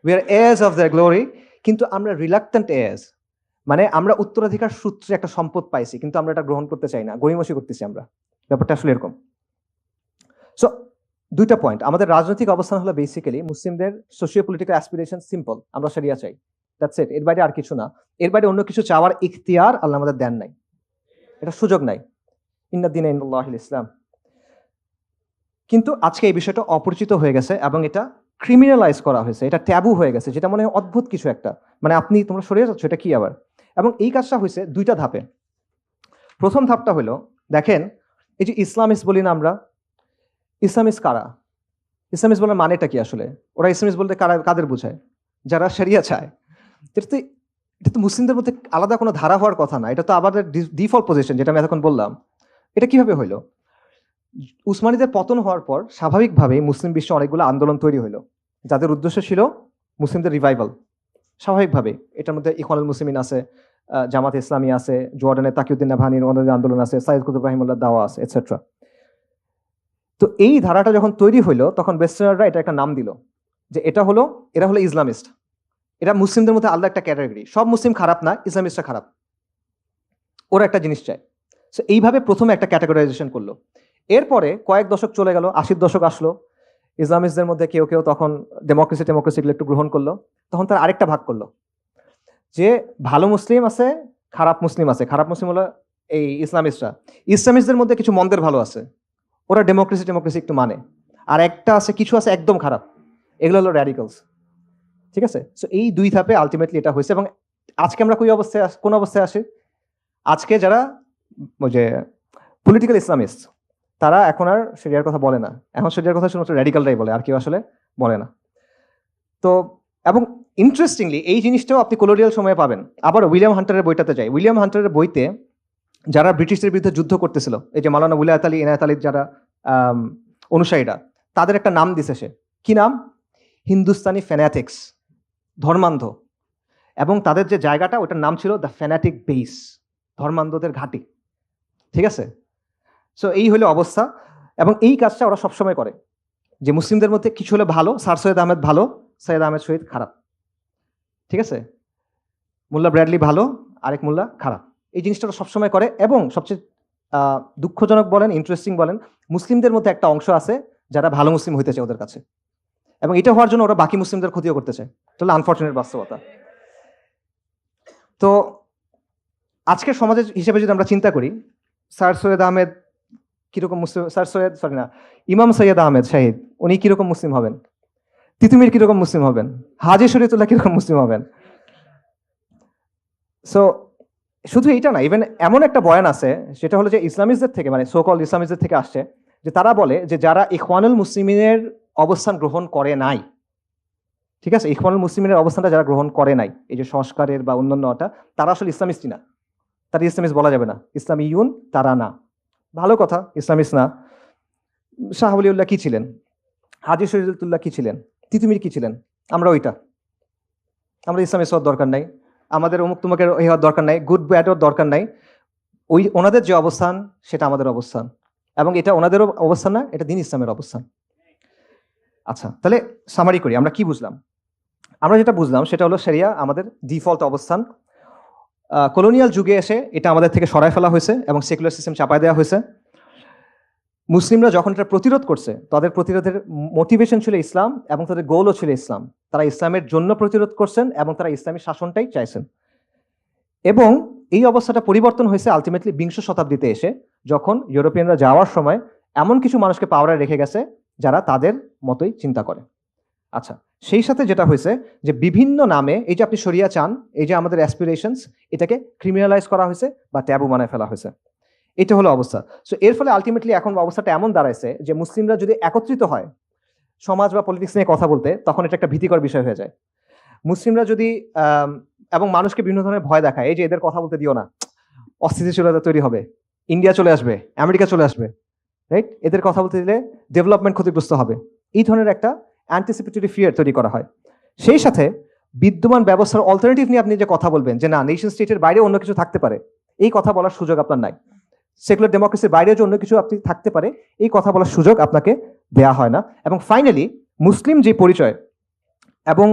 We are heirs of their glory, কিন্তু আমরা রিলাক্টেন্ট heirs, মানে আমরা উত্তরাধিকার সূত্রে একটা সম্পদ পাইছি, কিন্তু আমরা এটা গ্রহণ করতে চাই না, গড়িমসি করতেছি আমরা। ব্যাপারটা আসলে এরকম। সো দুইটা পয়েন্ট, আমাদের রাজনৈতিক অবস্থান হলো বেসিক্যালি মুসলিমদের সোশিও পলিটিক্যাল অ্যাসপিরেশন সিম্পল, আমরা শরিয়া চাই, দ্যাটস ইট। এর বাইরে আর কিছু না, এর বাইরে অন্য কিছু চাওয়ার ইখতিয়ার আল্লাহ আমাদের দেন নাই, এটা সুযোগ নাই। ইন্না দীনা ইনদাল্লাহিল ইসলাম। কিন্তু আজকে এই বিষয়টা অপরিচিত হয়ে গেছে এবং এটা ক্রিমিনালাইজ করা হয়েছে, এটা ট্যাবু হয়ে গেছে, যেটা মনে হয় অদ্ভুত কিছু একটা, মানে আপনি তোমরা সরিয়ে যাচ্ছ, এটা কি আবার? এবং এই কাজটা হয়েছে দুইটা ধাপে। প্রথম ধাপটা হলো, দেখেন এই যে ইসলামিস্ট বলি না আমরা, ইসলামিস্ট কারা? ইসলামিস্ট বলার মানেটা কি আসলে? ওরা ইসলামিস্ট বলতে কাদের বোঝায়? যারা শরিয়া চায়। এটা তো মুসলিমদের মধ্যে আলাদা কোনো ধারা হওয়ার কথা না, এটা তো আমাদের ডিফল্ট পজিশন, যেটা আমি এতক্ষণ বললাম। এটা কিভাবে হইলো? উসমানীদের পতন হওয়ার পর স্বাভাবিকভাবে মুসলিম বিশ্বে অনেকগুলো আন্দোলন তৈরি হলো, যাদের উদ্দেশ্য ছিল মুসলিমদের রিভাইভাল। স্বাভাবিকভাবে এটার মধ্যে ইখওয়ানুল মুসলিমিন আছে, জামাত ইসলামী আছে, জর্ডানের তাকিউদ্দিন নাভানির ওনাদের আন্দোলন আছে, সাইদ কুতুব রাহিমুল্লাহ দাওয়া আছে, এটসেট্রা। তো এই ধারাটা যখন তৈরি হইলো তখন ওয়েস্টার্নাররা এটা একটা নাম দিল যে এরা হলো ইসলামিস্ট। এটা মুসলিমদের মধ্যে আলাদা একটা ক্যাটাগরি। সব মুসলিম খারাপ না, ইসলামিস্টরা খারাপ, ওরা একটা জিনিস চায়। সো এইভাবে প্রথমে একটা ক্যাটাগরাইজেশন করলো। এরপরে কয়েক দশক চলে গেল, 80-র দশক আসলো, ইসলামিস্টদের মধ্যে কেউ কেউ তখন ডেমোক্রেসিগুলো একটু গ্রহণ করলো। তখন তারা আরেকটা ভাগ করলো যে ভালো মুসলিম আছে, খারাপ মুসলিম আছে। খারাপ মুসলিম হলো এই ইসলামিস্টরা। ইসলামিস্টদের মধ্যে কিছু মন্দের ভালো আছে, ওরা ডেমোক্রেসি একটু মানে। আর একটা আছে, কিছু আছে একদম খারাপ, এগুলো হলো র্যাডিক্যালস। ঠিক আছে? সো এই দুই ধাপে আলটিমেটলি এটা হয়েছে। এবং আজকে আমরা কোন অবস্থায় আসি? আজকে যারা ওই যে পলিটিক্যাল ইসলামিস্ট, তারা এখন আর শরিয়ার কথা বলে না। এখন শরিয়ার কথা শুধুমাত্র র্যাডিক্যালরাই বলে, আর কেউ আসলে বলে না। তো এবং ইন্টারেস্টিংলি এই জিনিসটাও আপনি কলোনিয়াল সময়ে পাবেন। আবার উইলিয়াম হান্টারের বইটাতে যাই। উইলিয়াম হান্টারের বইতে যারা ব্রিটিশদের বিরুদ্ধে যুদ্ধ করতেছিল, এই যে মাওলানা উলায়াত আলী, ইনায়াত আলীর যারা অনুসারীরা, তাদের একটা নাম দিছে সে। কি নাম? হিন্দুস্তানি ফ্যানাটিক্স, ধর্মান্ধ। এবং তাদের যে জায়গাটা, ওটার নাম ছিল দ্য ফ্যানাটিক বেস, ধর্মান্ধদের ঘাঁটি। ঠিক আছে? সো এই হলো অবস্থা। এবং এই কাজটা ওরা সবসময় করে যে মুসলিমদের মধ্যে কিছু হলে ভালো, স্যার সৈয়দ আহমেদ ভালো, সৈয়দ আহমেদ শহীদ খারাপ। ঠিক আছে? মোল্লা ব্র্যাডলি ভালো, আরেক মোল্লা খারাপ। এই জিনিসটা ওরা সবসময় করে। এবং সবচেয়ে দুঃখজনক বলেন, ইন্টারেস্টিং বলেন, মুসলিমদের মধ্যে একটা অংশ আছে যারা ভালো মুসলিম হইতে চায় ওদের কাছে, এবং এটা হওয়ার জন্য ওরা বাকি মুসলিমদের ক্ষতিও করতে চায়। তাহলে আনফর্চুনেট বাস্তবতা। তো আজকের সমাজের হিসেবে যদি আমরা চিন্তা করি, স্যার সৈয়দ আহমেদ কিরকম মুসলিম? ইমাম সৈয়দ আহমেদ শাহিদ, উনি কিরকম মুসলিম হবেন? তিতুমির কিরকম মুসলিম হবেন? হাজী শরীয়তুল্লাহ কিরকম মুসলিম হবেন? সো শুধু এইটা না, ইভেন এমন একটা বয়ান আছে, সেটা হলো যে ইসলামিস্টদের থেকে, মানে সোকল ইসলামিস্টদের থেকে আসছে, যে তারা বলে যে যারা ইখওয়ানুল মুসলিমিনের অবস্থান গ্রহণ করে নাই, ঠিক আছে, ইখওয়ানুল মুসলিমিনের অবস্থানটা যারা গ্রহণ করে নাই, এই যে সংস্কারের বা অন্যান্যটা, তারা আসলে ইসলামিস্টই না। তারা ইসলামিস্ট বলা যাবে না, ইসলামিয়ুন তারা না। ভালো কথা, ইসলামিস্ট না। শাহ ওলিউল্লাহ কি ছিলেন? হাজী শরীয়তুল্লাহ কি ছিলেন? তিতুমির কি ছিলেন? আমরা ওইটা। আমরা ইসলামিস্ট হওয়ার দরকার নাই, আমাদের অমুক তুমুকের হওয়ার দরকার নাই, গুড ব্যাডও দরকার নাই। ওই ওনাদের যে অবস্থান, সেটা আমাদের অবস্থান, এবং এটা ওনাদেরও অবস্থান না, এটা দিন ইসলামের অবস্থান। আচ্ছা, তাহলে সামারি করি, আমরা কি বুঝলাম? আমরা যেটা বুঝলাম সেটা হলো শরিয়া আমাদের ডিফল্ট অবস্থান। কলোনিয়াল যুগে এসে এটা আমাদের থেকে সরায় ফেলা হয়েছে এবং সেকুলার সিস্টেম চাপায় দেওয়া হয়েছে। মুসলিমরা যখন এটা প্রতিরোধ করছে, তাদের প্রতিরোধের মোটিভেশন ছিল ইসলাম এবং তাদের গোলও ছিল ইসলাম। তারা ইসলামের জন্য প্রতিরোধ করছেন এবং তারা ইসলামী শাসনটাই চাইছেন। এবং এই অবস্থাটা পরিবর্তন হয়েছে আলটিমেটলি 20 শতাব্দীতে এসে, যখন ইউরোপিয়ানরা যাওয়ার সময় এমন কিছু মানুষকে পাওয়ারে রেখে গেছে যারা তাদের মতোই চিন্তা করে। আচ্ছা, সেই সাথে যেটা হয়েছে যে বিভিন্ন নামে, এই যে আপনি শরিয়া চান, এই যে আমাদের অ্যাসপিরেশনস, এটাকে ক্রিমিনালাইজ করা হয়েছে বা ট্যাবু বানায় ফেলা হয়েছে। এটা হলো অবস্থা। সো এর ফলে আলটিমেটলি এখন অবস্থাটা এমন দাঁড়াইছে যে মুসলিমরা যদি একত্রিত হয় সমাজ বা পলিটিক্স নিয়ে কথা বলতে, তখন এটা একটা ভীতিকর বিষয় হয়ে যায়। মুসলিমরা যদি এবং মানুষকে বিভিন্ন ধরনের ভয় দেখায়, এই যে এদের কথা বলতে দিও না, অস্থিতিশীলতা তৈরি হবে, ইন্ডিয়া চলে আসবে, আমেরিকা চলে আসবে, রাইট? এদের কথা বলতে দিলে ডেভেলপমেন্ট ক্ষতিগ্রস্ত হবে, এই ধরনের একটা অ্যান্টিসিপেটরি ফিয়ার তৈরি করা হয়। সেই সাথে বিদ্যমান ব্যবস্থার অল্টারনেটিভ নিয়ে আপনি যে কথা বলবেন যে না, নেশন স্টেটের বাইরে অন্য কিছু থাকতে পারে, এই কথা বলার সুযোগ আপনার নাই। সেকুলার ডেমোক্রেসির বাইরে যে অন্য কিছু আপনি থাকতে পারে, এই কথা বলার সুযোগ আপনাকে দেয়া হয় না। এবং ফাইনালি মুসলিম যে পরিচয় এবং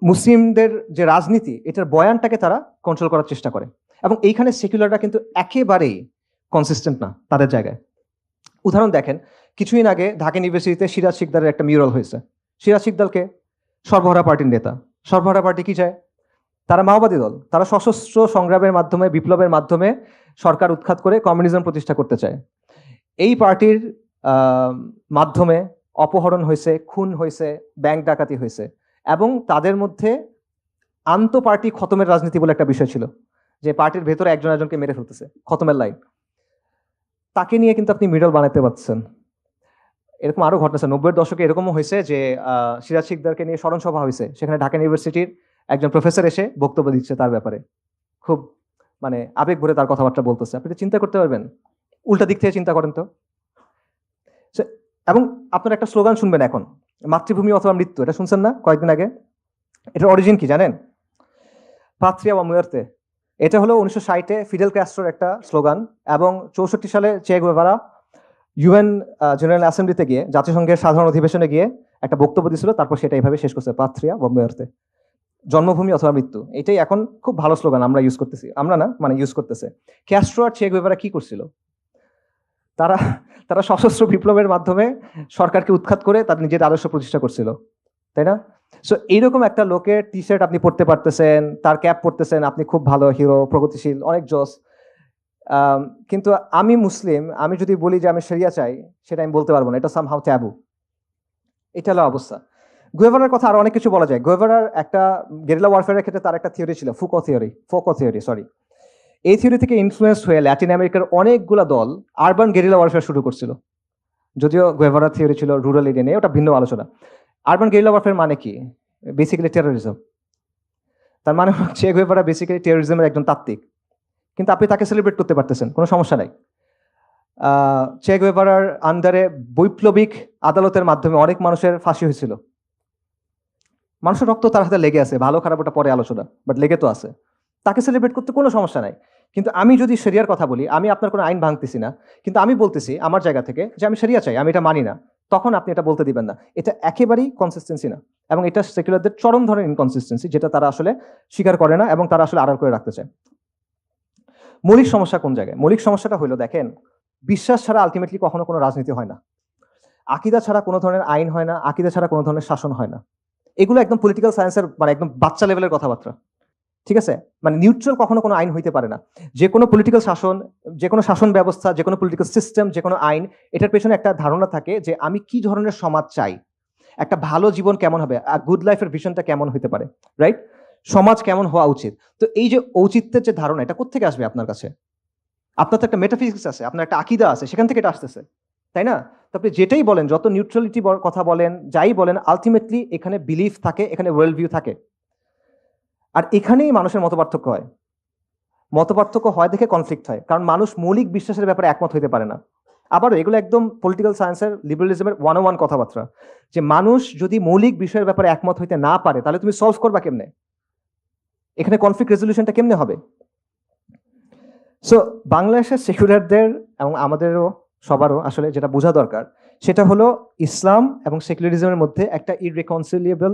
মুসলিমদের যে রাজনীতি, এটার বয়ানটাকে তারা কন্ট্রোল করার চেষ্টা করে। এবং এইখানে সেকুলাররা কিন্তু একেবারেই কনসিস্টেন্ট না তাদের জায়গায়। উদাহরণ দেখেন, কিছুদিন আগে ঢাকা ইউনিভার্সিটিতে সিরাজ শিকদারের একটা মিউরাল হয়েছে। সিরাজ শিকদারকে সর্বহারা পার্টির নেতা। সর্বহারা পার্টি কি চায়? তারা মাওবাদী দল। তারা সশস্ত্র সংগ্রামের মাধ্যমে, বিপ্লবের মাধ্যমে সরকার উৎখাত করে কমিউনিজম প্রতিষ্ঠা করতে চায়। এই পার্টির মাধ্যমে অপহরণ হয়েছে, খুন হয়েছে, ব্যাংক ডাকাতি হয়েছে, এবং তাদের মধ্যে আন্ত পার্টি খতমের রাজনীতি বলে একটা বিষয় ছিল, যে পার্টির ভেতরে একজন একজনকে মেরে ফেলতেছে, খতমের লাইন। তাকে নিয়ে কিন্তু আপনি মিডল বানাতে পারছেন। এরকম আরো ঘটনা আছে 90-এর দশকে। এরকমও হয়েছে যে সিরাজ শিকদারকে নিয়ে স্মরণ সভা হয়েছে, সেখানে ঢাকা ইউনিভার্সিটির একজন প্রফেসর এসে বক্তব্য দিচ্ছে তার ব্যাপারে, খুব মানে আবেগ ভরে তার কথাবার্তা বলতেছে। আপনি তো চিন্তা করতে পারবেন, উল্টা দিক থেকে চিন্তা করেন তো। So, এবং আপনারা একটা স্লোগান শুনবেন এখন, মাতৃভূমি অথবা মৃত্যু, এটা শুনছেন না কয়েকদিন আগে? এটার অরিজিন কি জানেন? পাত্রিয়া বা মুয়ার্তে। এটা হলো 1960-এ ফিডেল ক্যাস্ট্রোর একটা স্লোগান, এবং 64 সালে চে গুয়েভারা ইউএন জেনারেল অ্যাসেম্বলিতে গিয়ে, জাতিসংঘের সাধারণ অধিবেশনে গিয়ে একটা বক্তব্য দিয়েছিল, তারপর সেটা এইভাবে শেষ করছে, পাত্রিয়া বা মুয়ার্তে, জন্মভূমি অথবা মৃত্যু। এটাই এখন খুব ভালো স্লোগান আমরা ইউজ করতেছি, আমরা না মানে ইউজ করতেছে। ক্যাস্ট্রো আর চে গুয়েভারা কি করছিল? তারা তারা সশস্ত্র বিপ্লবের মাধ্যমে সরকারকে উৎখাত করে তাদের নিজের আদর্শ প্রতিষ্ঠা করছিল, তাই না? সো এইরকম একটা লোকের টি শার্ট আপনি পড়তে পারতেছেন, তার ক্যাপ পড়তেছেন, আপনি খুব ভালো হিরো, প্রগতিশীল, অনেক জোস। কিন্তু আমি মুসলিম, আমি যদি বলি যে আমি শরিয়া চাই, সেটা আমি বলতে পারবো না, এটা সামহাউ ট্যাবু। এটা হলো অবস্থা। গুয়েভারার কথা আরো অনেক কিছু বলা যায়। গুয়েভারার একটা গেরিলা ওয়ারফেয়ারের ক্ষেত্রে তার একটা থিওরি ছিল, ফোকো থিওরি, সরি। এই থিওরি থেকে ইনফ্লুয়েন্স হয়ে ল্যাটিন আমেরিকার অনেকগুলো দল আরবান গেরিলা ওয়ারফেয়ার শুরু করছিল। যদিও গুয়েভারার থিওরি ছিল রুরাল এরিয়া নিয়ে, ওটা ভিন্ন আলোচনা। আরবান গেরিলা ওয়ারফেয়ার মানে কি? Basically terrorism. তার মানে হচ্ছে গুয়েভারা বেসিক্যালি টেরোরিজমের একজন তাত্ত্বিক, কিন্তু আপনি তাকে সেলিব্রেট করতে পারতেছেন, কোনো সমস্যা নাই। চে গুয়েভারার আন্ডারে বৈপ্লবিক আদালতের মাধ্যমে অনেক মানুষের ফাঁসি হয়েছিল। মানুষের রক্ত তার হাতে লেগে আছে, ভালো খারাপ ওটা পরে আলোচনা, বাট লেগে তো আছে। তাকে সেলিব্রেট করতে কোনো সমস্যা নাই। কিন্তু আমি যদি শরিয়ার কথা বলি, আমি আপনার কোনো আইন ভাঙতেছি না, কিন্তু আমি বলতেছি আমার জায়গা থেকে যে আমি শরিয়া চাই, আমি এটা মানি না, তখন আপনি এটা বলতে দিবেন না। এটা একেবারেই কনসিস্টেন্সি না, এবং এটা সেকুলারদের চরম ধরনের ইনকনসিস্টেন্সি, যেটা তারা আসলে স্বীকার করে না এবং তারা আসলে আড়াল করে রাখতে চায়। মৌলিক সমস্যা কোন জায়গায়? মৌলিক সমস্যাটা হলো, দেখেন, বিশ্বাস ছাড়া আলটিমেটলি কখনো কোনো রাজনীতি হয় না, আকিদা ছাড়া কোনো ধরনের আইন হয় না, আকিদা ছাড়া কোনো ধরনের শাসন হয় না। এগুলো একদম পলিটিক্যাল সায়েন্সের মানে একদম বাচ্চা লেভেলের কথাবার্তা, ঠিক আছে? মানে নিউট্রাল কখনো কোনো আইন হইতে পারে না। যে কোনো পলিটিক্যাল শাসন, যে কোনো শাসন ব্যবস্থা, যে কোনো পলিটিক্যাল সিস্টেম, যে কোনো আইন, এটার পেছনে একটা ধারণা থাকে যে আমি কি ধরনের সমাজ চাই, একটা ভালো জীবন কেমন হবে, গুড লাইফের ভিশনটা কেমন হতে পারে, রাইট? সমাজ কেমন হওয়া উচিত। তো এই যে ঔচিত্যের যে ধারণা, এটা কোত্থেকে আসবে আপনার কাছে? আপনার তো একটা মেটাফিজিক্স আছে, আপনার একটা আকিদা আছে, সেখান থেকে এটা আসতেছে, তাই না? তো আপনি যেটাই বলেন, যত নিউট্রালিটি কথা বলেন, যাই বলেন, আলটিমেটলি এখানে বিলিফ থাকে, এখানে ওয়ার্ল্ড ভিউ থাকে। আর এখানেই মানুষের মতপার্থক্য হয়। মতপার্থক্য হয় দেখে কনফ্লিক্ট হয়, কারণ মানুষ মৌলিক বিশ্বাসের ব্যাপারে একমত হইতে পারে না। আবারও এগুলো একদম পলিটিক্যাল সায়েন্সের লিবারালিজমের 101 কথাবার্তা, যে মানুষ যদি মৌলিক বিষয়ের ব্যাপারে একমত হইতে না পারে, তাহলে তুমি সলভ করবা কেমনে? এখানে কনফ্লিক্ট রেজলিউশনটা কেমনে হবে? সো বাংলাদেশের সেকুলারদের এবং আমাদেরও সবারও আসলে যেটা বোঝা দরকার, সেটা হলো ইসলাম এবং সেকুলারিজমের মধ্যে একটা ইররিকনসিলিয়েবল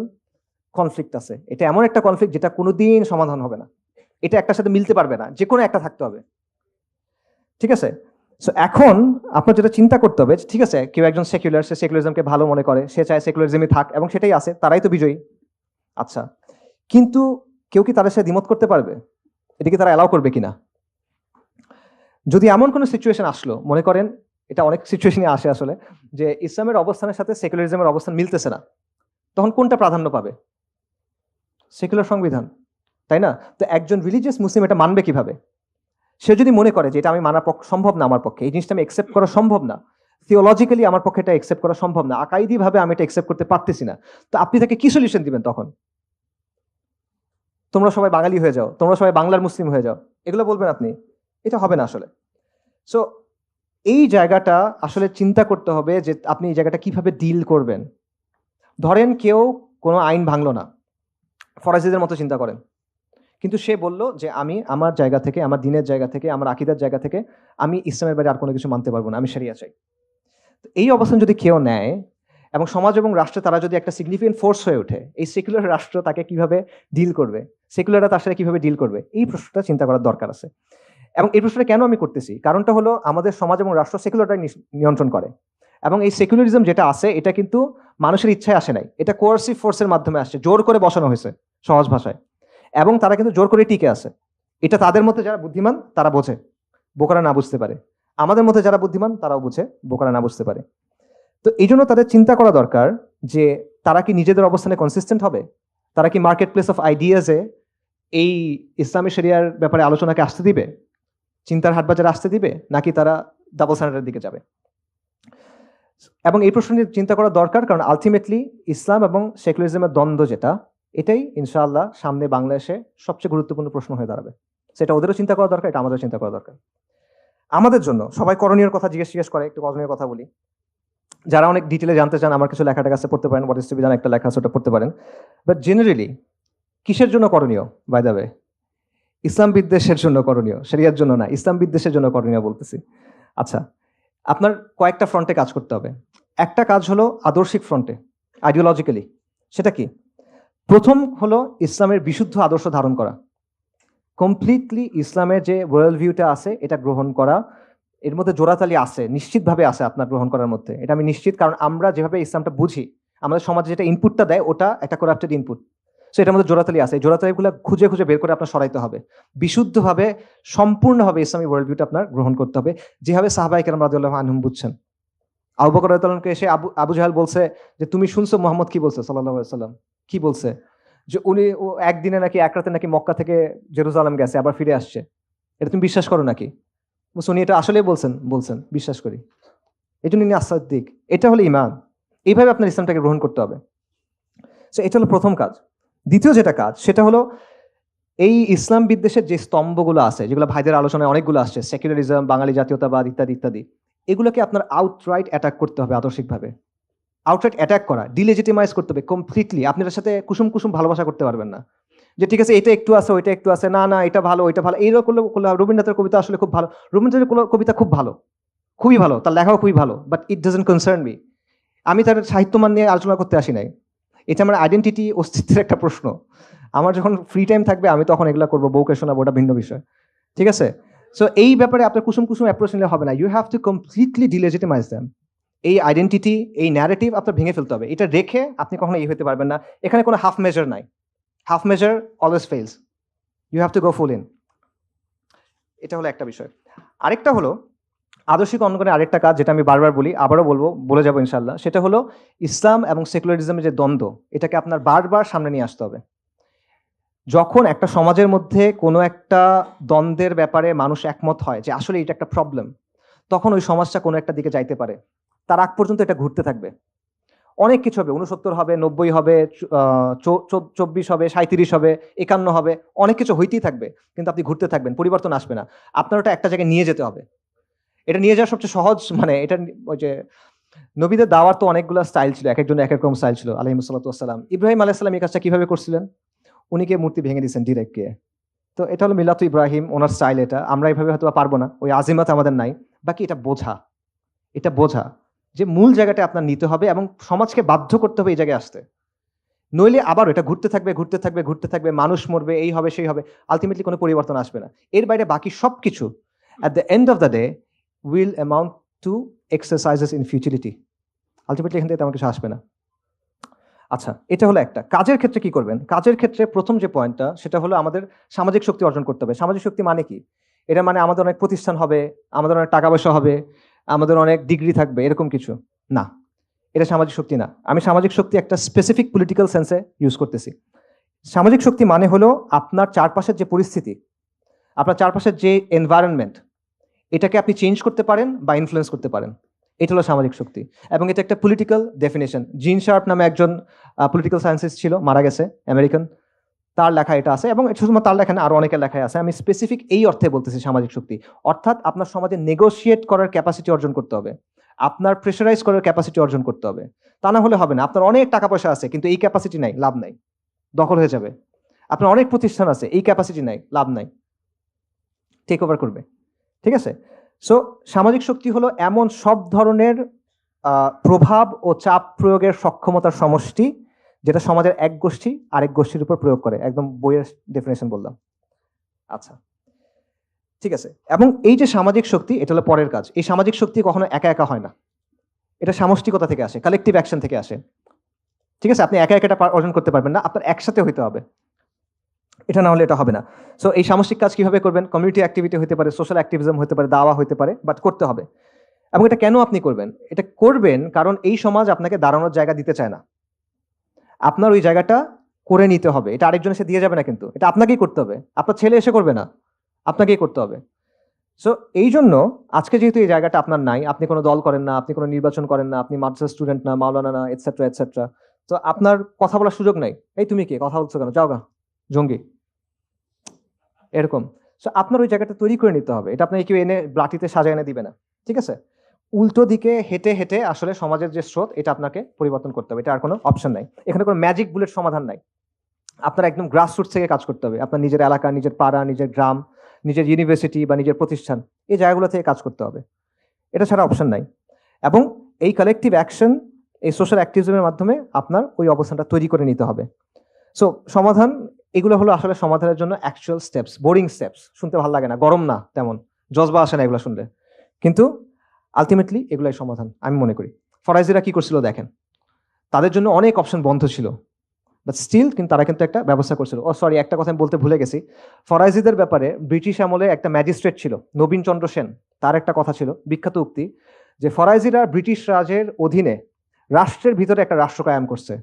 কনফ্লিক্ট আছে। এটা এমন একটা কনফ্লিক্ট যেটা কোনোদিন সমাধান হবে না, এটা একটার সাথে মিলতে পারবে না, যে কোনো একটা থাকতে হবে, ঠিক আছে? সো এখন আপনার যেটা চিন্তা করতে হবে, ঠিক আছে, কেউ একজন সেকুলার, সে সেকুলারিজমকে ভালো মনে করে, সে চায় সেকুলারিজমই থাক, এবং সেটাই আছে, তারাই তো বিজয়ী। আচ্ছা, কিন্তু কেউ কি তাদের সাথে দ্বিমত করতে পারবে? এটাকে তারা অ্যালাউ করবে কিনা? যদি এমন কোনো সিচুয়েশন আসলো, মনে করেন, এটা অনেক সিচুয়েশনে আসে আসলে, যে ইসলামের অবস্থানের সাথে সেকুলারিজমের অবস্থান মিলতেছে না, তখন কোনটা প্রাধান্য পাবে? সেকুলার সংবিধান, তাই না? তো একজন রিলিজিয়াস মুসলিম এটা মানবে কিভাবে? সে যদি মনে করে যে এটা আমি মানা সম্ভব না, আমার পক্ষে এই জিনিসটা আমি একসেপ্ট করা সম্ভব না, থিওলজিক্যালি আমার পক্ষে এটা একসেপ্ট করা সম্ভব না, আকাইদি ভাবে আমি এটা একসেপ্ট করতে পারতেছি না, তো আপনি তাকে কি সলিউশন দিবেন তখন? তোমরা সবাই বাঙালি হয়ে যাও, তোমরা সবাই বাংলার মুসলিম হয়ে যাও, এগুলো বলবেন আপনি? এটা হবে না আসলে। সো এই জায়গাটা আসলে চিন্তা করতে হবে যে আপনি এই জায়গাটা কিভাবে ডিল করবেন। ধরেন কেউ কোনো আইন ভাঙলো না, ফরাজিদের মতো চিন্তা করেন, কিন্তু সে বলল যে আমি আমার জায়গা থেকে, আমার দিনের জায়গা থেকে, আমার আকিদার জায়গা থেকে আমি ইসলামের বাইরে আর কোনো কিছু মানতে পারবো না, আমি শরিয়া চাই। তো এই অবস্থান যদি কেউ নেয় এবং সমাজ এবং রাষ্ট্রে তারা যদি একটা সিগনিফিকেন্ট ফোর্স হয়ে ওঠে, এই সেকুলার রাষ্ট্র তাকে কিভাবে ডিল করবে, সেকুলাররা তার সাথে কিভাবে ডিল করবে, এই প্রশ্নটা চিন্তা করার দরকার আছে। এবং এই প্রশ্নটা কেন আমি করতেছি, কারণটা হলো আমাদের সমাজ এবং রাষ্ট্র সেকুলারটাই নিয়ন্ত্রণ করে, এবং এই সেকুলারিজম যেটা আছে এটা কিন্তু মানুষের ইচ্ছায় আসে নাই, এটা কোয়ার্সিভ ফোর্সের মাধ্যমে আসছে, জোর করে বসানো হয়েছে সহজ ভাষায়, এবং তারা কিন্তু জোর করে টিকে আছে। এটা তাদের মধ্যে যারা বুদ্ধিমান তারা বোঝে, বোকারা না বুঝতে পারে। আমাদের মধ্যে যারা বুদ্ধিমান তারাও বুঝে, বোকারা না বুঝতে পারে। তো এই জন্য তাদের চিন্তা করা দরকার যে তারা কি নিজেদের অবস্থানে কনসিস্টেন্ট হবে, তারা কি মার্কেট প্লেস অফ আইডিয়াজে এই ইসলামী শরিয়ার ব্যাপারে আলোচনাকে আসতে দিবে, চিন্তার হাটবাজারে আসতে দিবে, নাকি তারা ডাবল স্ট্যান্ডার্ডের দিকে যাবে? এবং এই প্রশ্ন নিয়ে চিন্তা করা দরকার, কারণ আলটিমেটলি ইসলাম এবং সেকুলারিজমের দ্বন্দ্ব যেটা, এটাই ইনশাআল্লাহ সামনে বাংলাদেশে সবচেয়ে গুরুত্বপূর্ণ প্রশ্ন হয়ে দাঁড়াবে। সেটা ওদেরও চিন্তা করা দরকার, এটা আমাদেরও চিন্তা করা দরকার। আমাদের জন্য সবাই করণীয় কথা জিজ্ঞেস করে, একটু করণীয় কথা বলি। যারা অনেক ডিটেলে জানতে চান আমার কিছু লেখাটা কাছে পড়তে পারেন, what is to be done একটা লেখা আছে ওটা পড়তে পারেন। বাট জেনারেলি কিসের জন্য করণীয়, বাই দ্য ওয়ে? ইসলাম বিদ্বেষের জন্য করণীয়, শরিয়ার জন্য না, ইসলাম বিদ্বেষের জন্য করণীয় বলতেছি। আচ্ছা, আপনার কয়েকটা ফ্রন্টে কাজ করতে হবে। একটা কাজ হলো আদর্শিক ফ্রন্টে, আইডিওলজিক্যালি। সেটা কি? প্রথম হলো ইসলামের বিশুদ্ধ আদর্শ ধারণ করা, কমপ্লিটলি ইসলামের যে ওয়ার্ল্ড ভিউটা আছে এটা গ্রহণ করা। এর মধ্যে জোড়াতালি আছে, নিশ্চিতভাবে আছে আপনার গ্রহণ করার মধ্যে, এটা আমি নিশ্চিত। কারণ আমরা যেভাবে ইসলামটা বুঝি, আমাদের সমাজে যেটা ইনপুটটা দেয় ওটা একটা করাপ্টেড ইনপুট। সো এটার মধ্যে জোড়াতালি আছে, এই জোড়াতালিগুলো খুঁজে খুঁজে বের করে আপনার সরাইতে হবে। বিশুদ্ধভাবে সম্পূর্ণভাবে ইসলামী ওয়ার্ল্ড ভিউটা আপনার গ্রহণ করতে হবে, যেভাবে সাহাবায়ে কেরাম রাদিয়াল্লাহু আনহুম বুঝছেন। আবু বকর রাদিয়াল্লাহু আনহুকে এসে আবু জাহেল বলছে যে তুমি শুনছো মুহাম্মদ কি বলছে সাল্লাল্লাহু আলাইহি ওয়াসাল্লাম? কি বলছে? যে উনি একদিনে নাকি এক রাতে নাকি মক্কা থেকে জেরুজালেম গেছে, আবার ফিরে আসছে। এটা তুমি বিশ্বাস করো নাকি? বলছে উনি এটা আসলেই বলছেন বিশ্বাস করি, এই জন্য ইনি আসাদ্দিক। এটা হলো ইমান। এইভাবে আপনার ইসলামটাকে গ্রহণ করতে হবে। সো এটা হলো প্রথম কাজ। দ্বিতীয় যেটা কাজ সেটা হলো এই ইসলাম বিদ্বেষের যে স্তম্ভগুলো আছে, যেগুলো ভাইদের আলোচনায় অনেকগুলো আসছে, সেকুলারিজম, বাঙালি জাতীয়তাবাদ ইত্যাদি ইত্যাদি, এগুলোকে আপনার আউটরাইট অ্যাটাক করতে হবে আদর্শিকভাবে। আউটরাইট অ্যাটাক করা, ডিলেজিটিমাইজ করতে হবে কমপ্লিটলি। আপনি এর সাথে কুসুম কুসুম ভালোবাসা করতে পারবেন না, যে ঠিক আছে এটা একটু আছে ওইটা একটু আছে, না না এটা ভালো ওইটা ভালো, এইরকম করলে রবীন্দ্রনাথের কবিতা আসলে খুব ভালো, রবীন্দ্রনাথের কবিতা খুব ভালো, খুবই ভালো, তার লেখাও খুবই ভালো, but it doesn't concern me. আমি তার সাহিত্যমান নিয়ে আলোচনা করতে আসি নাই। এটা আমার আইডেন্টিটি, অস্তিত্বের একটা প্রশ্ন। আমার যখন ফ্রি টাইম থাকবে আমি তখন এগুলো করবো, বউকে শোনাবো, ওটা ভিন্ন বিষয়। ঠিক আছে? সো এই ব্যাপারে আপনার কুসুম কুসুম অ্যাপ্রোচ নিলে হবে না। You have to completely delegitimize them. এই আইডেন্টিটি, এই ন্যারেটিভ আপনার ভেঙে ফেলতে হবে। এটা রেখে আপনি কখনো এই হতে পারবেন না। এখানে কোনো হাফ মেজার নাই। Half measure always fails. You have to go full in. এটা হলো একটা বিষয়। আরেকটা হলো আদর্শিক অঙ্গনের আরেকটা কাজ, যেটা আমি বারবার বলি, আবারও বলবো, বলে যাবো ইনশাল্লাহ। সেটা হলো ইসলাম এবং সেকুলারিজমের যে দ্বন্দ্ব, এটাকে আপনার বারবার সামনে নিয়ে আসতে হবে। যখন একটা সমাজের মধ্যে কোনো একটা দ্বন্দ্বের ব্যাপারে মানুষ একমত হয় যে আসলে এটা একটা প্রবলেম, তখন ওই সমাজটা কোনো একটা দিকে যাইতে পারে। তার আগ পর্যন্ত এটা ঘুরতে থাকবে। অনেক কিছু হবে, 69 হবে, 90 হবে, 24 হবে, 37 হবে, 51 হবে, অনেক কিছু হইতেই থাকবে। কিন্তু আপনি ঘুরতে থাকবেন, পরিবর্তন আসবে না। আপনার ওটা একটা জায়গায় নিয়ে যেতে হবে। এটা নিয়ে যাওয়ার সবচেয়ে সহজ, মানে এটা ওই যে নবীদের দাওয়ার তো অনেকগুলো স্টাইল ছিল, এক একজন এক এক রকম স্টাইল ছিল আলাইহিস সাল্লাতু ওয়াস সালাম। ইব্রাহিম আলাইহিস সালাম এই কাজটা কিভাবে করছিলেন? উনি গিয়ে মূর্তি ভেঙে দিয়েছেন ডিরেক্ট গিয়ে। তো এটা হলো মিলাতু ইব্রাহিম, ওনার স্টাইল এটা। আমরা এইভাবে হয়তো পারবো না, ওই আজিমাত আমাদের নাই। বাকি এটা বোঝা, এটা বোঝা যে মূল জায়গাটা আপনার নিতে হবে এবং সমাজকে বাধ্য করতে হবে এই জায়গায় আসতে। নইলে আবার এটা ঘুরতে থাকবে ঘুরতে থাকবে ঘুরতে থাকবে, মানুষ মরবে, এই হবে সেই হবে, আলটিমেটলি কোনো পরিবর্তন আসবে না। এর বাইরে বাকি সব কিছু at the end of the day will amount two exercises in futility. Ultimately এখান থেকে তেমন কিছু আসবে না। আচ্ছা, এটা হলো একটা। কাজের ক্ষেত্রে কি করবেন? কাজের ক্ষেত্রে প্রথম যে পয়েন্টটা সেটা হলো আমাদের সামাজিক শক্তি অর্জন করতে হবে। সামাজিক শক্তি মানে কি? এটা মানে আমাদের অনেক প্রতিষ্ঠান হবে, আমাদের অনেক টাকা পয়সা হবে, আমাদের অনেক ডিগ্রি থাকবে, এরকম কিছু না। এটা সামাজিক শক্তি না। আমি সামাজিক শক্তি একটা স্পেসিফিক পলিটিক্যাল সেন্সে ইউজ করতেছি। সামাজিক শক্তি মানে হলো আপনার চারপাশের যে পরিস্থিতি, আপনার চারপাশের যে এনভায়রনমেন্ট, এটাকে আপনি চেঞ্জ করতে পারেন বা ইনফ্লুয়েন্স করতে পারেন। এটা হলো সামাজিক শক্তি। এবং এটা একটা পলিটিক্যাল ডেফিনেশন। জিন শার্প নামে একজন পলিটিক্যাল সায়েন্সিস্ট ছিল, মারা গেছে, আমেরিকান। তার লেখা এটা আছে, এবং শুধুমাত্র তার লেখা না, আরো অনেকের লেখায় আছে। আমি স্পেসিফিক এই অর্থে বলতেছি সামাজিক শক্তি। অর্থাৎ আপনার সমাজে নেগোশিয়েট করার ক্যাপাসিটি অর্জন করতে হবে, আপনার প্রেশারাইজ করার ক্যাপাসিটি অর্জন করতে হবে। তা না হলে হবে না। আপনার অনেক টাকা পয়সা আছে কিন্তু এই ক্যাপাসিটি নাই, লাভ নাই, দখল হয়ে যাবে। আপনার অনেক প্রতিষ্ঠান আছে, এই ক্যাপাসিটি নাই, লাভ নাই, টেক ওভার করবে। ঠিক আছে? সো সামাজিক শক্তি হলো এমন সব ধরনের প্রভাব ও চাপ প্রয়োগের সক্ষমতার সমষ্টি, যেটা সমাজের এক গোষ্ঠী আরেক গোষ্ঠীর উপর প্রয়োগ করে। একদম বইয়ের ডেফিনেশন বললাম। আচ্ছা, ঠিক আছে। এবং এই যে সামাজিক শক্তি, এটা হলো পরের কাজ। এই সামাজিক শক্তি কখনো একা একা হয় না, এটা সামষ্টিকতা থেকে আসে, কালেকটিভ অ্যাকশন থেকে আসে। ঠিক আছে? আপনি একা একা এটা অর্জন করতে পারবেন না, আপনার একসাথে হইতে হবে। এটা না হলে এটা হবে না। সো এই সামষ্টিক কাজ কিভাবে করবেন? কমিউনিটি অ্যাক্টিভিটি হতে পারে, সোশ্যাল অ্যাক্টিভিজম হতে পারে, দাওয়া হতে পারে, বাট করতে হবে। এবং এটা কেন আপনি করবেন? এটা করবেন কারণ এই সমাজ আপনাকে দাঁড়ানোর জায়গা দিতে চায় না। আপনার ওই জায়গাটা করে নিতে হবে। এটা আরেকজন এসে দিয়ে যাবে না, কিন্তু এটা আপনাকেই করতে হবে। আপনার ছেলে এসে করবে না, আপনাকেই করতে হবে। সো এই জন্য আজকে যেহেতু এই জায়গাটা আপনার নাই, আপনি কোনো দল করেন না, আপনি কোনো নির্বাচন করেন না, আপনি মাদ্রাসা স্টুডেন্ট না, মাওলানা না, এটসেট্রা এটসেট্রা, তো আপনার কথা বলার সুযোগ নাই। এই তুমি কে, কথা বলছো কেন, যাও গা, জঙ্গি, এরকম। সো আপনার ওই জায়গাটা তৈরি করে নিতে হবে। এটা আপনাকে কেউ এনে ব্লাটিতে সাজায় এনে দিবে না। ঠিক আছে? উল্টো দিকে হেঁটে হেঁটে আসলে সমাজের যে স্রোত এটা আপনাকে পরিবর্তন করতে হবে, এটা আর কোনো অপশন নাই। এখানে কোনো ম্যাজিক বুলেট সমাধান নাই। আপনার একদম গ্রাসরুটস থেকে কাজ করতে হবে। আপনার নিজের এলাকা, নিজের পাড়া, নিজের গ্রাম, নিজের ইউনিভার্সিটি বা নিজের প্রতিষ্ঠান, এই জায়গাগুলো থেকে কাজ করতে হবে। এটা ছাড়া অপশন নাই। এবং এই কালেকটিভ অ্যাকশন, এই সোশ্যাল অ্যাক্টিভিজমের মাধ্যমে আপনার ওই অবস্থানটা তৈরি করে নিতে হবে। সো সমাধান এগুলো হলো আসলে সমাধানের জন্য অ্যাকচুয়াল স্টেপস, বোরিং স্টেপস। শুনতে ভালো লাগে না, গরম না, তেমন জজবা আসে না এগুলো শুনলে, কিন্তু আলটিমেটলি এগুলাই সমাধান আমি মনে করি। ফরাইজিরা কি করছিল দেখেন, তাদের জন্য অনেক অপশন বন্ধ ছিল, বাট স্টিল কিন্তু তারা কিন্তু একটা ব্যবস্থা করছিল। সরি, একটা কথা আমি বলতে ভুলে গেছি। ফরাইজিদের ব্যাপারে ব্রিটিশ আমলে একটা ম্যাজিস্ট্রেট ছিল, নবীন চন্দ্র সেন, তার একটা কথা ছিল, বিখ্যাত উক্তি, যে ফরাইজিরা ব্রিটিশ রাজের অধীনে রাষ্ট্রের ভিতরে একটা রাষ্ট্র কায়েম করছে,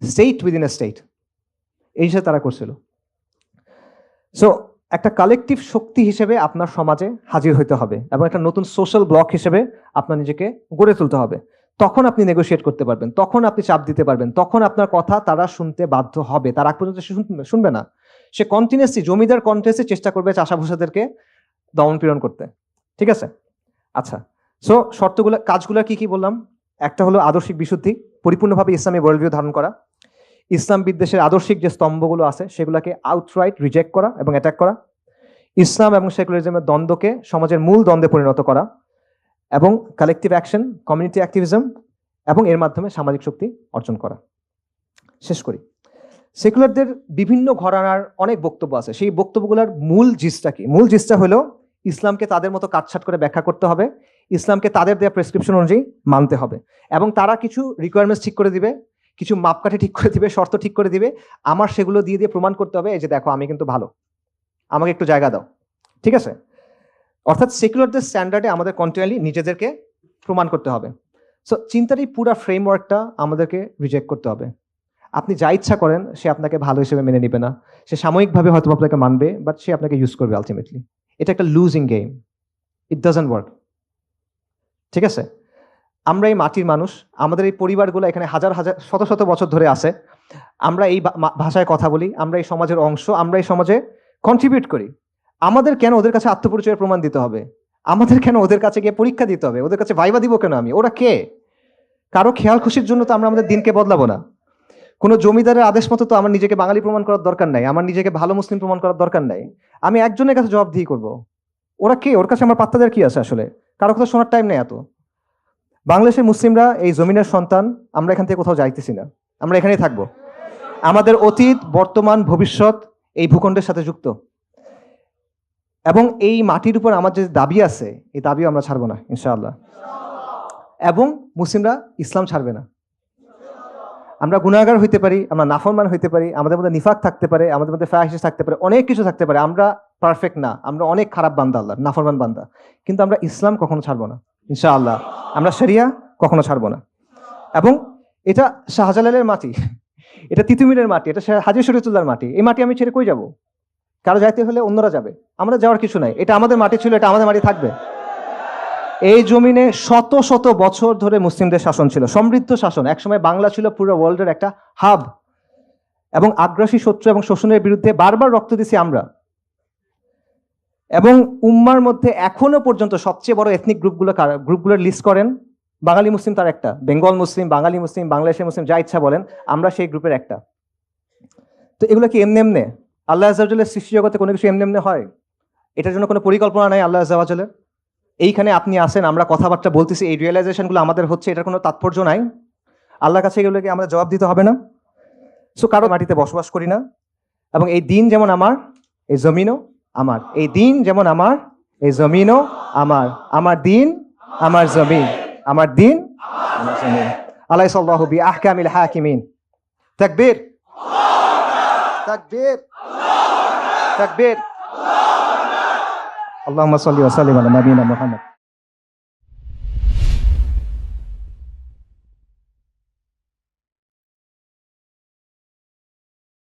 স্টেট উইদিন এ স্টেট, এই হিসেবে তারা করছিল। সো একটা কালেকটিভ শক্তি হিসেবে আপনার সমাজে হাজির হইতে হবে এবং একটা নতুন সোশ্যাল ব্লক হিসেবে আপনার নিজেকে গড়ে তুলতে হবে। তখন আপনি নেগোশিয়েট করতে পারবেন, তখন আপনি চাপ দিতে পারবেন, তখন আপনার কথা তারা শুনতে বাধ্য হবে। তার আগ পর্যন্ত সে শুনবে না, সে কন্টিনিউসলি জমিদার কন্টেস্টে চেষ্টা করবে চাষাভূষাদেরকে দমন পীড়ন করতে। ঠিক আছে? আচ্ছা, সো শর্তগুলো, কাজগুলো কি কি বললাম? একটা হলো আদর্শিক বিশুদ্ধি, পরিপূর্ণভাবে ইসলামী ওয়ার্ল্ড ভিউ ধারণ করা। ইসলাম বিদ্বেষের আদর্শিক যে স্তম্ভগুলো আছে সেগুলোকে আউটরাইট রিজেক্ট করা এবং অ্যাটাক করা। ইসলাম এবং সেকুলারিজমের দ্বন্দ্বকে সমাজের মূল দ্বন্দ্বে পরিণত করা, এবং কালেকটিভ অ্যাকশন, কমিউনিটি অ্যাক্টিভিজম, এবং এর মাধ্যমে সামাজিক শক্তি অর্জন করা। শেষ করি, সেকুলারদের বিভিন্ন ঘরানার অনেক বক্তব্য আছে। সেই বক্তব্যগুলোর মূল জিসটা কি? মূল জিসটা হলো ইসলামকে তাদের মতো কাটছাট করে ব্যাখ্যা করতে হবে, ইসলামকে তাদের দেওয়া প্রেসক্রিপশন অনুযায়ী মানতে হবে, এবং তারা কিছু রিকোয়ারমেন্টস ঠিক করে দিবে, কিছু মাপকাঠি ঠিক করে দিবে, শর্ত ঠিক করে দিবে। আমার সেগুলো দিয়ে দিয়ে প্রমাণ করতে হবে, এই যে দেখো আমি কিন্তু ভালো, আমাকে একটু জায়গা দাও। ঠিক আছে? অর্থাৎ সেকুলারদের স্ট্যান্ডার্ডে আমাদের কন্টিনিউয়ালি নিজেদেরকে প্রমাণ করতে হবে। সো চিন্তার এই পুরো ফ্রেমওয়ার্কটা আমাদেরকে রিজেক্ট করতে হবে। আপনি যা ইচ্ছা করেন সে আপনাকে ভালো হিসেবে মেনে নেবে না, সে সাময়িকভাবে হয়তো আপনাকে মানবে, বাট সে আপনাকে ইউজ করবে আলটিমেটলি। এটা একটা losing game, it doesn't work. ঠিক আছে? আমরা এই মাটির মানুষ, আমাদের এই পরিবারগুলো এখানে হাজার হাজার শত শত বছর ধরে আছে, আমরা এই ভাষায় কথা বলি, আমরা এই সমাজের অংশ, আমরা এই সমাজে কন্ট্রিবিউট করি। আমাদের কেন ওদের কাছে আত্মপরিচয়ের প্রমাণ দিতে হবে? আমাদের কেন ওদের কাছে গিয়ে পরীক্ষা দিতে হবে? ওদের কাছে ভাইবা দিব কেন আমি? ওরা কে? কারো খেয়াল খুশির জন্য তো আমরা আমাদের দিনকে বদলাবো না। কোনো জমিদারের আদেশ মতো তো আমার নিজেকে বাঙালি প্রমাণ করার দরকার নাই, আমার নিজেকে ভালো মুসলিম প্রমাণ করার দরকার নাই। আমি একজনের কাছে জবাবদিহি করব। ওরা কে? ওর কাছে আমার পাত্তা দেওয়ার কি আছে আসলে? কারো কথা শোনার টাইম নেই এত। বাংলাদেশের মুসলিমরা এই জমিনের সন্তান, আমরা এখান থেকে কোথাও যাইতেছি না, আমরা এখানেই থাকবো। আমাদের অতীত, বর্তমান, ভবিষ্যৎ এই ভূখণ্ডের সাথে যুক্ত, এবং এই মাটির উপর আমার যে দাবি আছে এই দাবিও আমরা ছাড়বো না ইনশাআল্লাহ। এবং মুসলিমরা ইসলাম ছাড়বে না। আমরা গুনাহগার হইতে পারি, আমরা নাফরমান হইতে পারি, আমাদের মধ্যে নিফাক থাকতে পারে, আমাদের মধ্যে ফাহিশ থাকতে পারে, অনেক কিছু থাকতে পারে, আমরা পারফেক্ট না, আমরা অনেক খারাপ বান্দা, আল্লাহ নাফরমান বান্দা, কিন্তু আমরা ইসলাম কখনো ছাড়বো না ইনশাআল্লাহ। আমরা শরিয়া কখনো ছাড়বো না। এবং এটা শাহজালালের মাটি, এটা তিতুমিরের মাটি, এটা হাজী শরীয়তুল্লাহর মাটি। এই মাটি আমি ছেড়ে কই যাব? কারো যাইতে হলে অন্যরা যাবে, আমরা যাওয়ার কিছু নাই। এটা আমাদের মাটি ছিল, এটা আমাদের মাটি থাকবে। এই জমিনে শত শত বছর ধরে মুসলিমদের শাসন ছিল, সমৃদ্ধ শাসন। একসময় বাংলা ছিল পুরো ওয়ার্ল্ডের একটা হাব, এবং আগ্রাসী শত্রু এবং শোষণের বিরুদ্ধে বারবার রক্ত দিছি আমরা। এবং উম্মার মধ্যে এখনো পর্যন্ত সবচেয়ে বড় এথনিক গ্রুপগুলোর লিস্ট করেন, বাঙালি মুসলিম তার একটা, বেঙ্গল মুসলিম, বাঙালি মুসলিম, বাংলাদেশের মুসলিম, যা ইচ্ছা বলেন, আমরা সেই গ্রুপের একটা। তো এগুলো কি এমনি এমনি? আল্লাহ আজ্জা ওয়া জাল্লের সৃষ্টি জগতে কোনো কিছু এমনি এমনি হয়? এটার জন্য কোনো পরিকল্পনা নাই আল্লাহ আজ্জা ওয়া জাল্লের। এইখানে আপনি আসেন, আমরা কথাবার্তা বলতেছি, এই রিয়েলাইজেশনগুলো আমাদের হচ্ছে, এটার কোনো তাৎপর্য নাই? আল্লাহর কাছে এগুলোকে আমাদের জবাব দিতে হবে না? সো কারো মাটিতে বসবাস করি না, এবং এই দিন যেমন আমার, এই জমিনও আমার। এই দিন যেমন আমার, এই জমিনও আমার। আমার দিন, আমার জমিন, আমার দিন, আমার জমিন। আলাইসাল্লাহু বিআহকামিল হাকিমিন। তাকবীর, তাকবীর, তাকবীর। আল্লাহুম্মা সাল্লি ওয়া সাল্লিম আলা নবিয়িনা মুহাম্মদ।